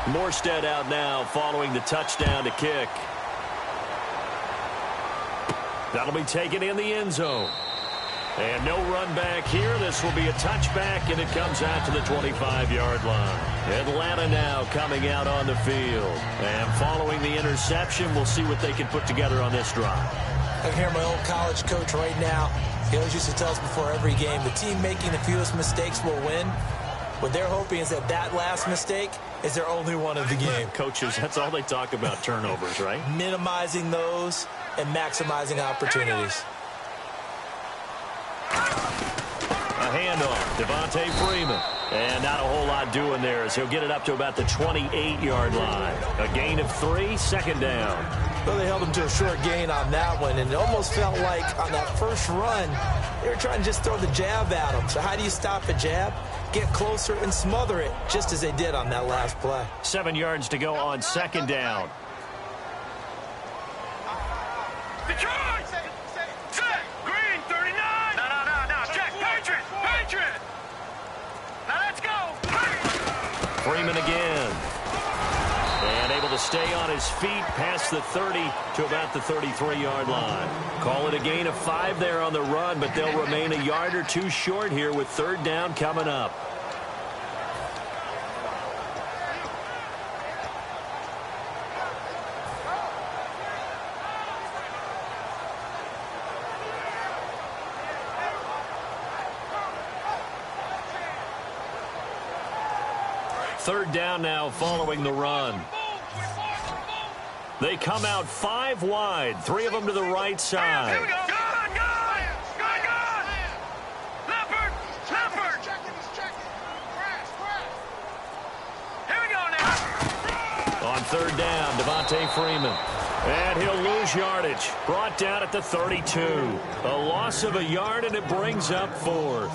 Morstead out now following the touchdown to kick. That'll be taken in the end zone. And no run back here. This will be a touchback, and it comes out to the 25-yard line. Atlanta now coming out on the field. And following the interception, we'll see what they can put together on this drive. I can hear my old college coach right now. He always used to tell us before every game, the team making the fewest mistakes will win. What they're hoping is that that last mistake is their only one of the game. Coaches, that's all they talk about, turnovers, right? Minimizing those and maximizing opportunities. A handoff, Devontae Freeman. And not a whole lot doing there as he'll get it up to about the 28-yard line. A gain of 3, second down. Well, they held him to a short gain on that one, and it almost felt like on that first run, they were trying to just throw the jab at him. So how do you stop a jab? Get closer and smother it, just as they did on that last play. 7 yards to go on second down. Detroit! Set! Green, 39! No. Check! Patriot! Now let's go! Freeman again. And able to stay on his feet past the 30 to about the 33-yard line. Call it a gain of 5 there on the run, but they'll remain a yard or 2 short here with third down coming up. Third down now following the run. They come out 5 wide, 3 of them to the right side. Here we go. Good. Leopard. Here we go now. On third down, Devontae Freeman. And he'll lose yardage. Brought down at the 32. A loss of a yard, and it brings up 4th.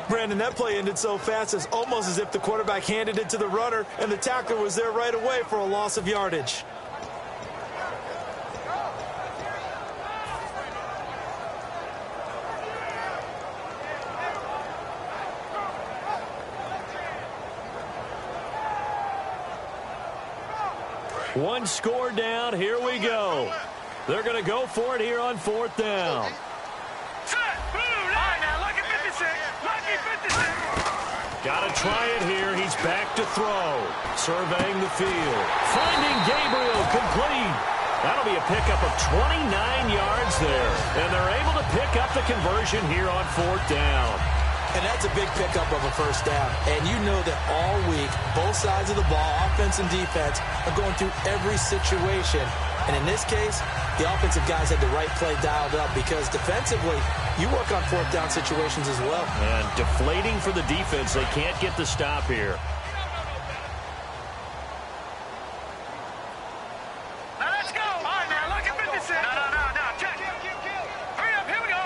Brandon, that play ended so fast, it's almost as if the quarterback handed it to the runner, and the tackler was there right away for a loss of yardage. One score down. Here we go. They're going to go for it here on 4th down. Set! All right, now, lucky 56. Got to try it here. He's back to throw. Surveying the field. Finding Gabriel complete. That'll be a pickup of 29 yards there. And they're able to pick up the conversion here on 4th down. And that's a big pickup of a first down. And you know that all week, both sides of the ball, offense and defense, are going through every situation. And in this case, the offensive guys had the right play dialed up because defensively, you work on 4th down situations as well. And deflating for the defense. They can't get the stop here. Now let's go. All right, now look at 56. No. Check. Hurry up. Here we go.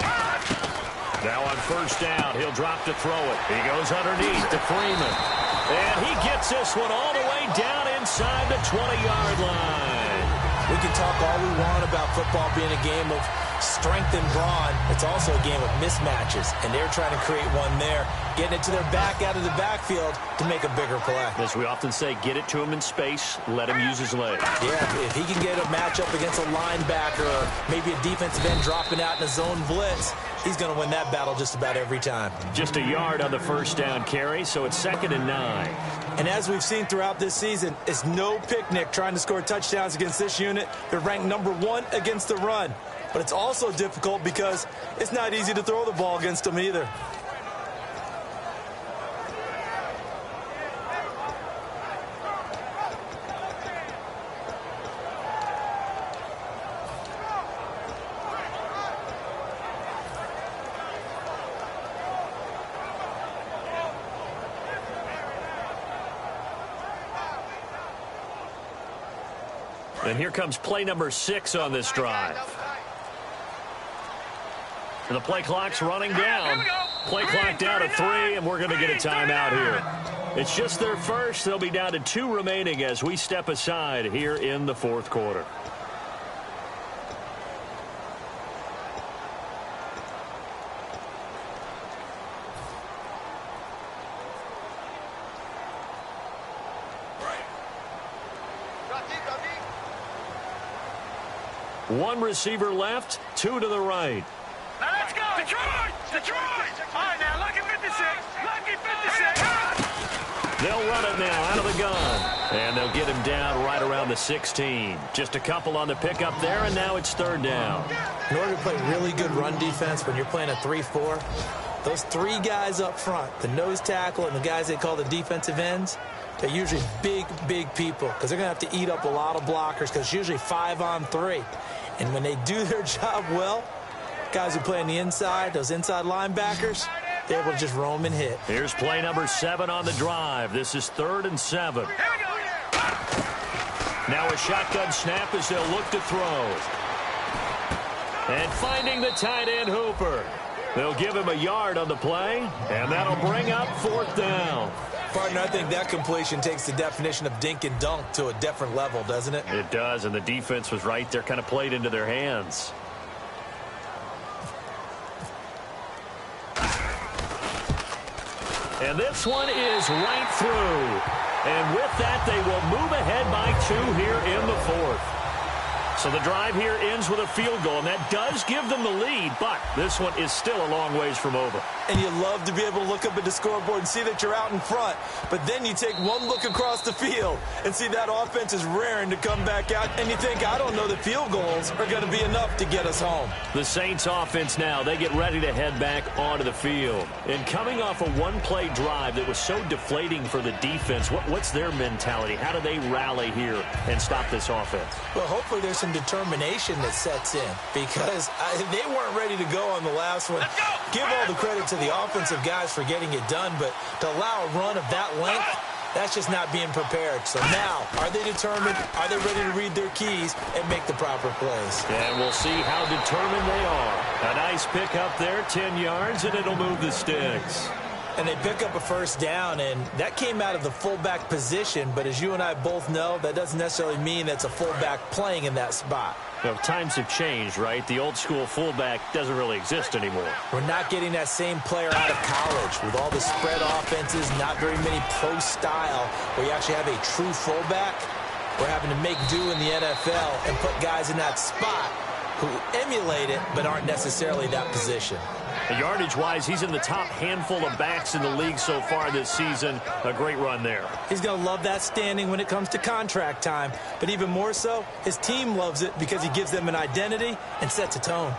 Now on 1st down, he'll drop to throw it. He goes underneath to Freeman. And he gets this one all the way down inside the 20-yard line. We can talk all we want about football being a game of strength and brawn. It's also a game of mismatches, and they're trying to create one there, getting it to their back out of the backfield to make a bigger play. As we often say, get it to him in space, let him use his legs. Yeah, if he can get a matchup against a linebacker or maybe a defensive end dropping out in a zone blitz, he's going to win that battle just about every time. Just a yard on the 1st down carry, so it's 2nd and 9. And as we've seen throughout this season, it's no picnic trying to score touchdowns against this unit. They're ranked number 1 against the run. But it's also difficult because it's not easy to throw the ball against them either. And here comes play number 6 on this drive. And the play clock's running down. Play clock down to 3, and we're going to get a timeout here. It's just their first. They'll be down to 2 remaining as we step aside here in the 4th quarter. One receiver left, 2 to the right. Now let's go. Detroit. All right, now look at 56. Look at 56. They'll run it now out of the gun. And they'll get him down right around the 16. Just a couple on the pickup there, and now it's 3rd down. In order to play really good run defense when you're playing a 3-4, those 3 guys up front, the nose tackle and the guys they call the defensive ends, they're usually big people because they're going to have to eat up a lot of blockers because it's usually 5-on-3. And when they do their job well, guys who play on the inside, those inside linebackers, they're able to just roam and hit. Here's play number 7 on the drive. This is 3rd and 7. Now a shotgun snap as they'll look to throw. And finding the tight end Hooper. They'll give him a yard on the play, and that'll bring up 4th down. Partner, I think that completion takes the definition of dink and dunk to a different level, doesn't it? It does, and the defense was right there, kind of played into their hands. And this one is right through. And with that, they will move ahead by 2 here in the 4th. So the drive here ends with a field goal, and that does give them the lead, but this one is still a long ways from over. And you love to be able to look up at the scoreboard and see that you're out in front, but then you take one look across the field and see that offense is raring to come back out, and you think, I don't know that field goals are going to be enough to get us home. The Saints offense now, they get ready to head back onto the field. And coming off a one-play drive that was so deflating for the defense, what's their mentality? How do they rally here and stop this offense? Well, hopefully there's some determination that sets in because they weren't ready to go on the last one. Give all the credit to the offensive guys for getting it done, but to allow a run of that length, that's just not being prepared. So now, are they determined? Are they ready to read their keys and make the proper plays? And we'll see how determined they are. A nice pick up there, 10 yards, and it'll move the sticks. And they pick up a first down, and that came out of the fullback position. But as you and I both know, that doesn't necessarily mean that's a fullback playing in that spot. Well, times have changed, right? The old school fullback doesn't really exist anymore. We're not getting that same player out of college with all the spread offenses, not very many pro style, where you actually have a true fullback. We're having to make do in the NFL and put guys in that spot who emulate it but aren't necessarily that position. Yardage-wise, he's in the top handful of backs in the league so far this season. A great run there. He's going to love that standing when it comes to contract time. But even more so, his team loves it because he gives them an identity and sets a tone.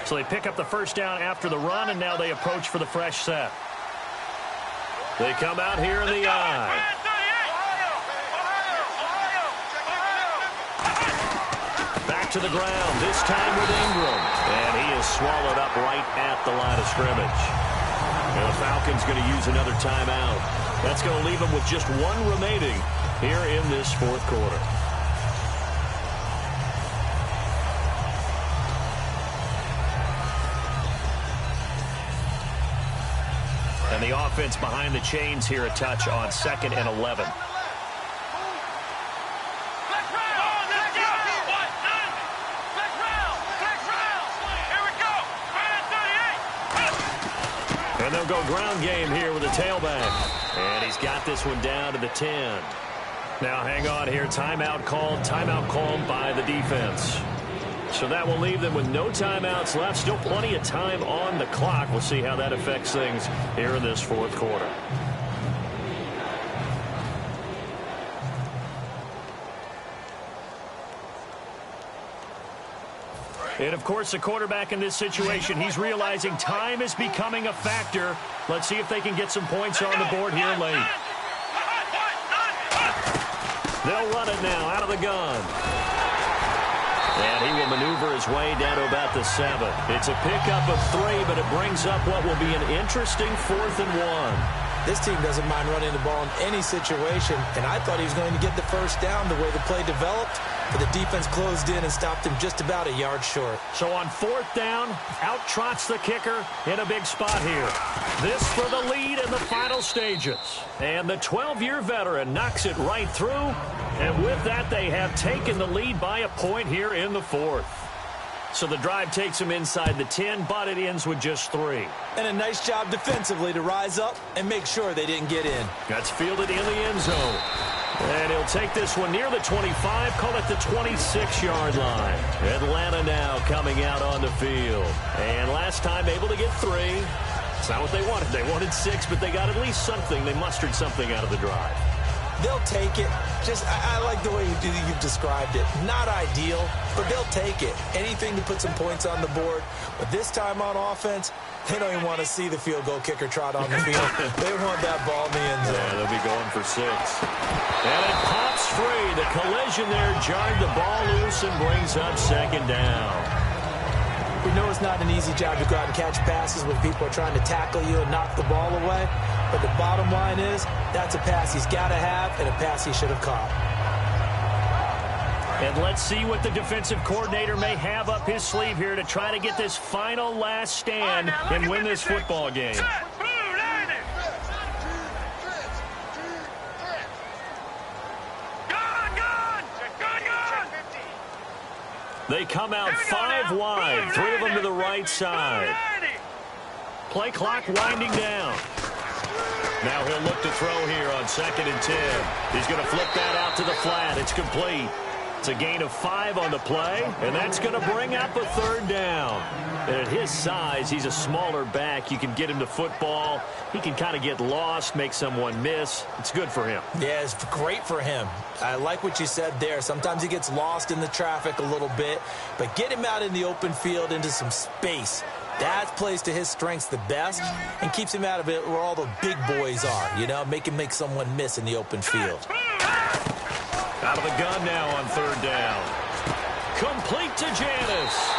So they pick up the first down after the run, and now they approach for the fresh set. They come out here in the eye. Back to the ground, this time with Ingram. And he is swallowed up right at the line of scrimmage. And the Falcons going to use another timeout. That's going to leave them with just one remaining here in this fourth quarter. And the offense behind the chains here a touch on 2nd and 11. And they'll go ground game here with a tailback. And he's got this one down to the 10. Now hang on here. Timeout called by the defense. So that will leave them with no timeouts left. Still plenty of time on the clock. We'll see how that affects things here in this fourth quarter. And, of course, the quarterback in this situation, he's realizing time is becoming a factor. Let's see if they can get some points on the board here late. They'll run it now out of the gun. And he will maneuver his way down to about the 7. It's a pickup of 3, but it brings up what will be an interesting 4th and 1. This team doesn't mind running the ball in any situation, and I thought he was going to get the first down the way the play developed, but the defense closed in and stopped him just about a yard short. So on 4th down, out trots the kicker in a big spot here. This for the lead in the final stages. And the 12-year veteran knocks it right through, and with that they have taken the lead by a point here in the 4th. So the drive takes him inside the 10, but it ends with just 3. And a nice job defensively to rise up and make sure they didn't get in. That's fielded in the end zone. And he'll take this one near the 25, call it the 26-yard line. Atlanta now coming out on the field. And last time able to get 3. It's not what they wanted. They wanted 6, but they got at least something. They mustered something out of the drive. They'll take it. I like the way you've described it. Not ideal, but they'll take it. Anything to put some points on the board. But this time on offense, they don't even want to see the field goal kicker trot on the field. They want that ball in the end zone. Yeah, they'll be going for 6. And it pops free. The collision there jarred the ball loose and brings up 2nd down. We know it's not an easy job to go out and catch passes when people are trying to tackle you and knock the ball away. But the bottom line is, that's a pass he's got to have and a pass he should have caught. And let's see what the defensive coordinator may have up his sleeve here to try to get this final last stand and win this football game. They come out 5 wide, 3 of them to the right side. Play clock winding down. Now he'll look to throw here on 2nd and 10. He's going to flip that out to the flat. It's complete. It's a gain of 5 on the play, and that's going to bring up a 3rd down. And at his size, he's a smaller back. You can get him to football. He can kind of get lost, make someone miss. It's good for him. Yeah, it's great for him. I like what you said there. Sometimes he gets lost in the traffic a little bit, but get him out in the open field into some space. That plays to his strengths the best and keeps him out of it where all the big boys are, you know, make someone miss in the open field. Out of the gun now on 3rd down. Complete to Janis.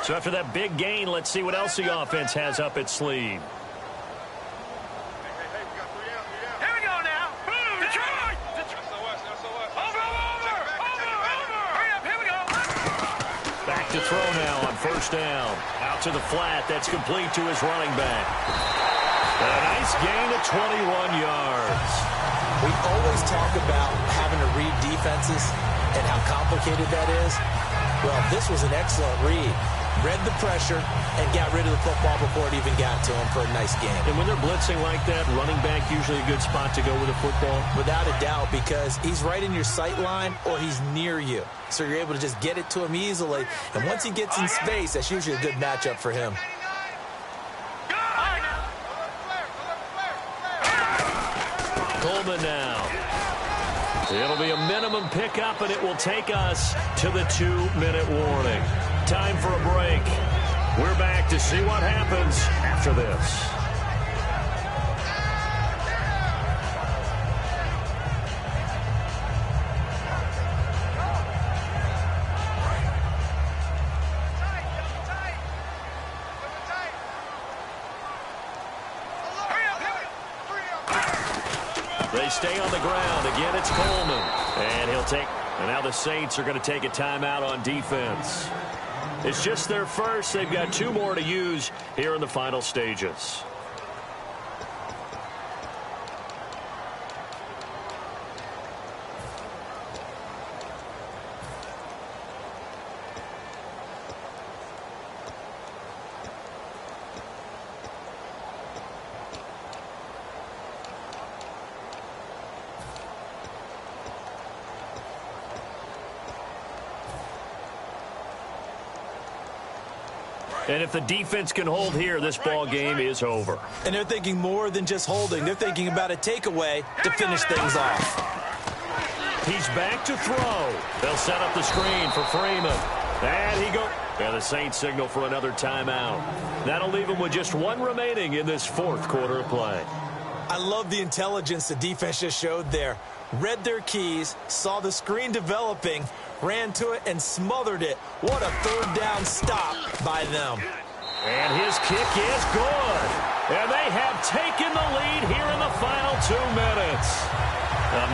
So after that big gain, let's see what else the offense has up its sleeve. Here we go now. Detroit! Over! Hurry up, here we go. Back to throw now on first down. Out to the flat. That's complete to his running back. And a nice gain of 21 yards. We always talk about having to read defenses and how complicated that is. Well, this was an excellent read. Read the pressure and got rid of the football before it even got to him for a nice gain. And when they're blitzing like that, running back usually a good spot to go with a football? Without a doubt, because he's right in your sight line or he's near you. So you're able to just get it to him easily. And once he gets in space, that's usually a good matchup for him. Coleman now. It'll be a minimum pickup, and it will take us to the 2-minute warning. Time for a break. We're back to see what happens after this. They stay on the ground. Again, it's Coleman. And he'll take... And now the Saints are going to take a timeout on defense. It's just their first. They've got 2 more to use here in the final stages. And if the defense can hold here, this ball game is over. And they're thinking more than just holding. They're thinking about a takeaway to finish things off. He's back to throw. They'll set up the screen for Freeman. And he goes. And the Saints signal for another timeout. That'll leave him with just 1 remaining in this 4th quarter of play. I love the intelligence the defense just showed there. Read their keys, saw the screen developing, ran to it, and smothered it. What a 3rd down stop by them. And his kick is good. And they have taken the lead here in the final 2 minutes.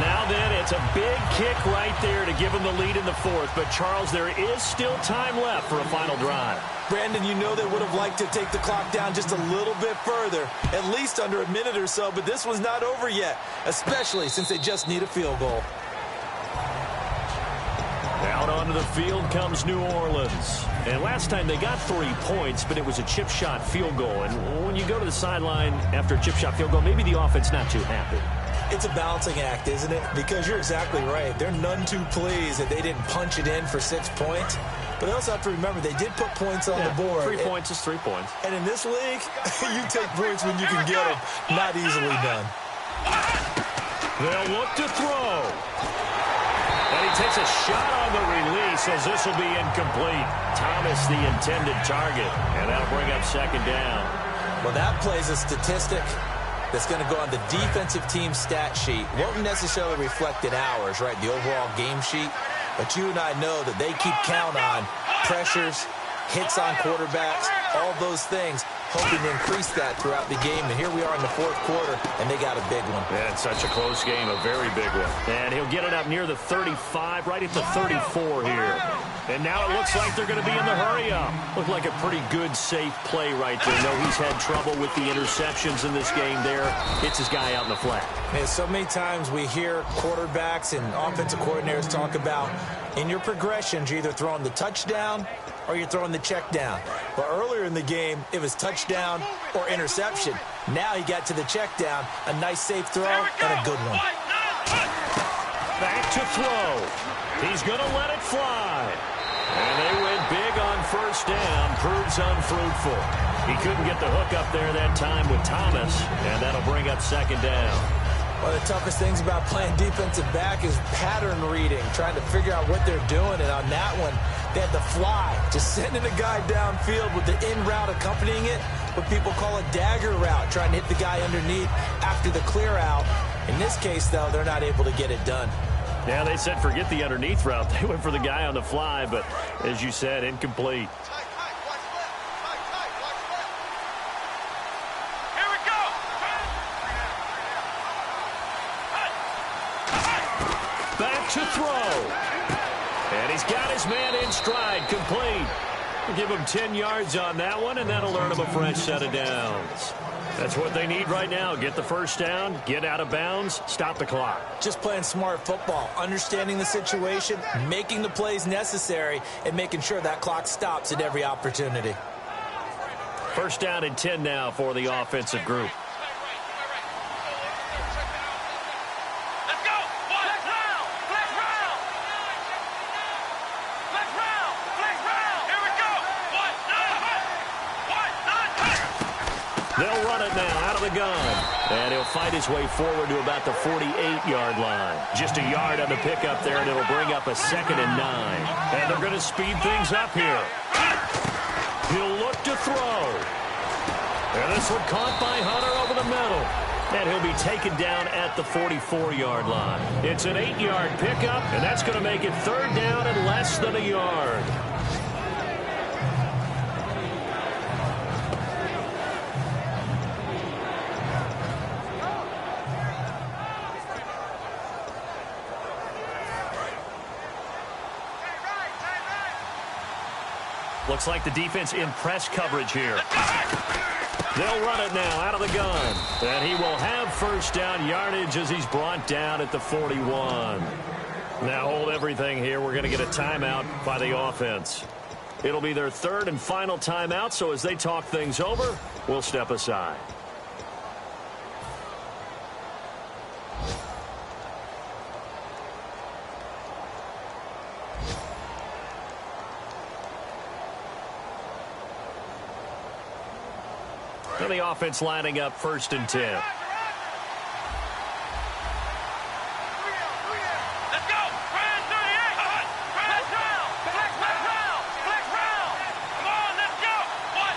Now then, it's a big kick right there to give them the lead in the 4th. But, Charles, there is still time left for a final drive. Brandon, you know they would have liked to take the clock down just a little bit further, at least under a minute or so, but this was not over yet, especially since they just need a field goal. Out onto the field comes New Orleans. And last time they got 3 points, but it was a chip shot field goal. And when you go to the sideline after a chip shot field goal, maybe the offense not too happy. It's a balancing act, isn't it? Because you're exactly right. They're none too pleased that they didn't punch it in for 6 points. But they also have to remember they did put points on the board. 3 points is 3 points. And in this league, you take points when you can get them. Not easily done. They'll look to throw. And he takes a shot on the release as this will be incomplete. Thomas the intended target. And that'll bring up 2nd down. Well, that plays a statistic that's going to go on the defensive team stat sheet. Won't necessarily reflect in ours, right, the overall game sheet. But you and I know that they keep count on pressures, hits on quarterbacks, all those things, hoping to increase that throughout the game. And here we are in the 4th quarter, and they got a big one. Yeah, it's such a close game, a very big one. And he'll get it up near the 35, right at the 34 here. And now it looks like they're going to be in the hurry-up. Looked like a pretty good, safe play right there. No, he's had trouble with the interceptions in this game there. Hits his guy out in the flat. Man, so many times we hear quarterbacks and offensive coordinators talk about in your progressions, you're either throwing the touchdown or you're throwing the check down. But earlier in the game, it was touchdown or interception. Now he got to the check down, a nice safe throw, and a good one. Back to throw. He's going to let it fly. And they went big on first down. Proves unfruitful. He couldn't get the hook up there that time with Thomas, and that'll bring up 2nd down. One of the toughest things about playing defensive back is pattern reading, trying to figure out what they're doing. And on that one, they had the fly, just sending a guy downfield with the in route accompanying it, what people call a dagger route, trying to hit the guy underneath after the clear out. In this case, though, they're not able to get it done. Yeah, they said forget the underneath route. They went for the guy on the fly, but as you said, incomplete. Here we go. Back to throw. And he's got his man in stride, complete. Give them 10 yards on that one, and that'll earn them a fresh set of downs. That's what they need right now. Get the first down, get out of bounds, stop the clock. Just playing smart football, understanding the situation, making the plays necessary, and making sure that clock stops at every opportunity. First down and 10 now for the offensive group. Let's go. Flex round. Flex round. Flex round. Flex round. Here we go. 1, 9, 1, 9. They'll run it now out of the gun. And he'll fight his way forward to about the 48-yard line. Just a yard on the pickup there, and it'll bring up a 2nd and 9. And they're going to speed things up here. He'll look to throw. And this one caught by Hunter over the middle. And he'll be taken down at the 44-yard line. It's an 8-yard pickup, and that's going to make it 3rd down and less than a yard. Looks like the defense in press coverage here. They'll run it now out of the gun. And he will have first down yardage as he's brought down at the 41. Now hold everything here. We're going to get a timeout by the offense. It'll be their 3rd and final timeout, so as they talk things over, we'll step aside. And the offense lining up 1st and 10. Let's go. Brand 38. Flex round. Flex round. Flex round. Come on, let's go. 1,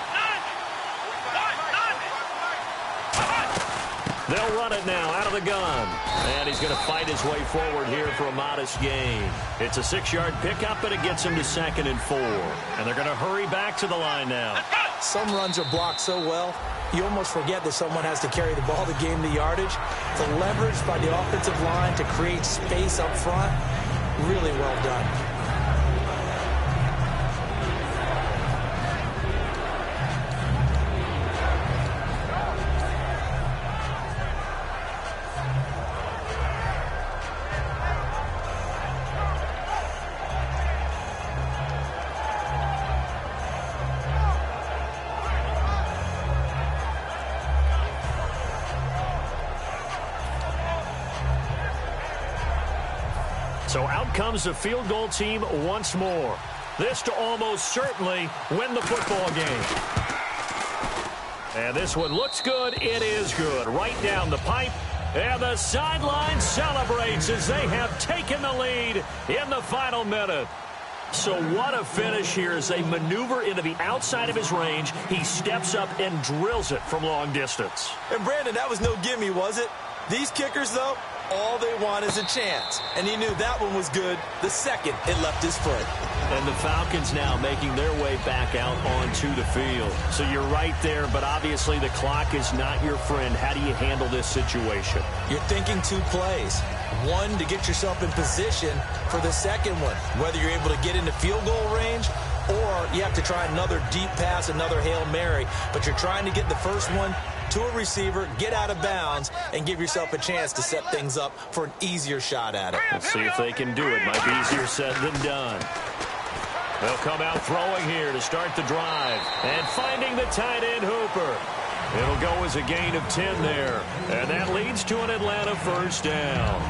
9. They'll run it now out of the gun. And he's going to fight his way forward here for a modest gain. It's a 6-yard pickup, but it gets him to 2nd and 4. And they're going to hurry back to the line now. Some runs are blocked so well, you almost forget that someone has to carry the ball to gain the yardage. The leverage by the offensive line to create space up front, really well done. So out comes the field goal team once more. This to almost certainly win the football game. And this one looks good. It is good. Right down the pipe. And the sideline celebrates as they have taken the lead in the final minute. So what a finish here as they maneuver into the outside of his range. He steps up and drills it from long distance. And Brandon, that was no gimme, was it? These kickers, though, all they want is a chance. And he knew that one was good the second it left his foot. And the Falcons now making their way back out onto the field. So you're right there, but obviously the clock is not your friend. How do you handle this situation? You're thinking 2 plays. One, to get yourself in position for the second one, whether you're able to get into field goal range or you have to try another deep pass, another Hail Mary. But you're trying to get the first one to a receiver, get out of bounds, and give yourself a chance to set things up for an easier shot at it. We'll see if they can do it. Might be easier said than done. They'll come out throwing here to start the drive. And finding the tight end Hooper. It'll go as a gain of 10 there. And that leads to an Atlanta first down.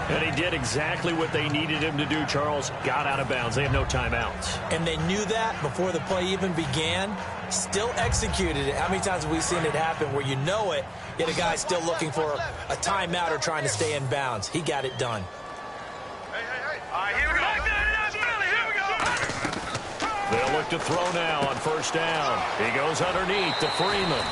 And he did exactly what they needed him to do, Charles. Got out of bounds. They have no timeouts. And they knew that before the play even began. Still executed it. How many times have we seen it happen where you know it, yet a guy's still looking for a timeout or trying to stay in bounds? He got it done. All right, here we go. Here we go. They'll look to throw now on first down. He goes underneath to Freeman.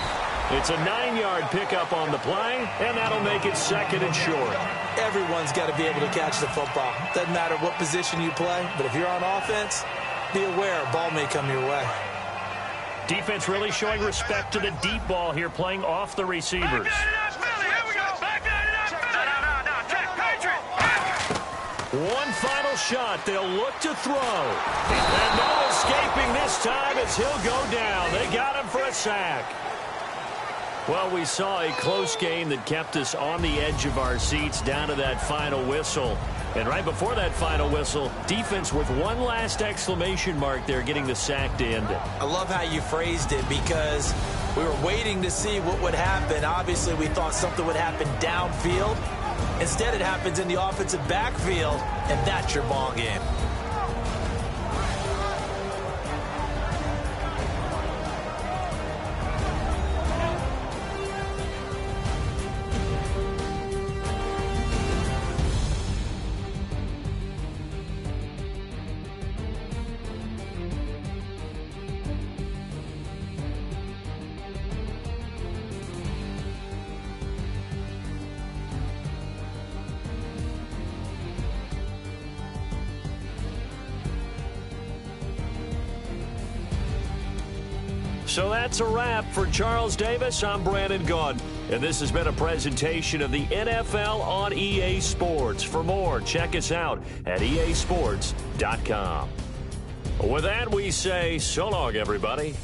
It's a 9-yard pickup on the play, and that'll make it 2nd and short. Everyone's got to be able to catch the football. Doesn't matter what position you play, but if you're on offense, be aware a ball may come your way. Defense really showing respect to the deep ball here, playing off the receivers. One final shot. They'll look to throw. And no escaping this time as he'll go down. They got him for a sack. Well, we saw a close game that kept us on the edge of our seats down to that final whistle. And right before that final whistle, defense with one last exclamation mark there, getting the sack to end it. I love how you phrased it, because we were waiting to see what would happen. Obviously, we thought something would happen downfield. Instead, it happens in the offensive backfield, and that's your ball game. So that's a wrap for Charles Davis. I'm Brandon Gaudin, and this has been a presentation of the NFL on EA Sports. For more, check us out at easports.com. With that, we say so long, everybody.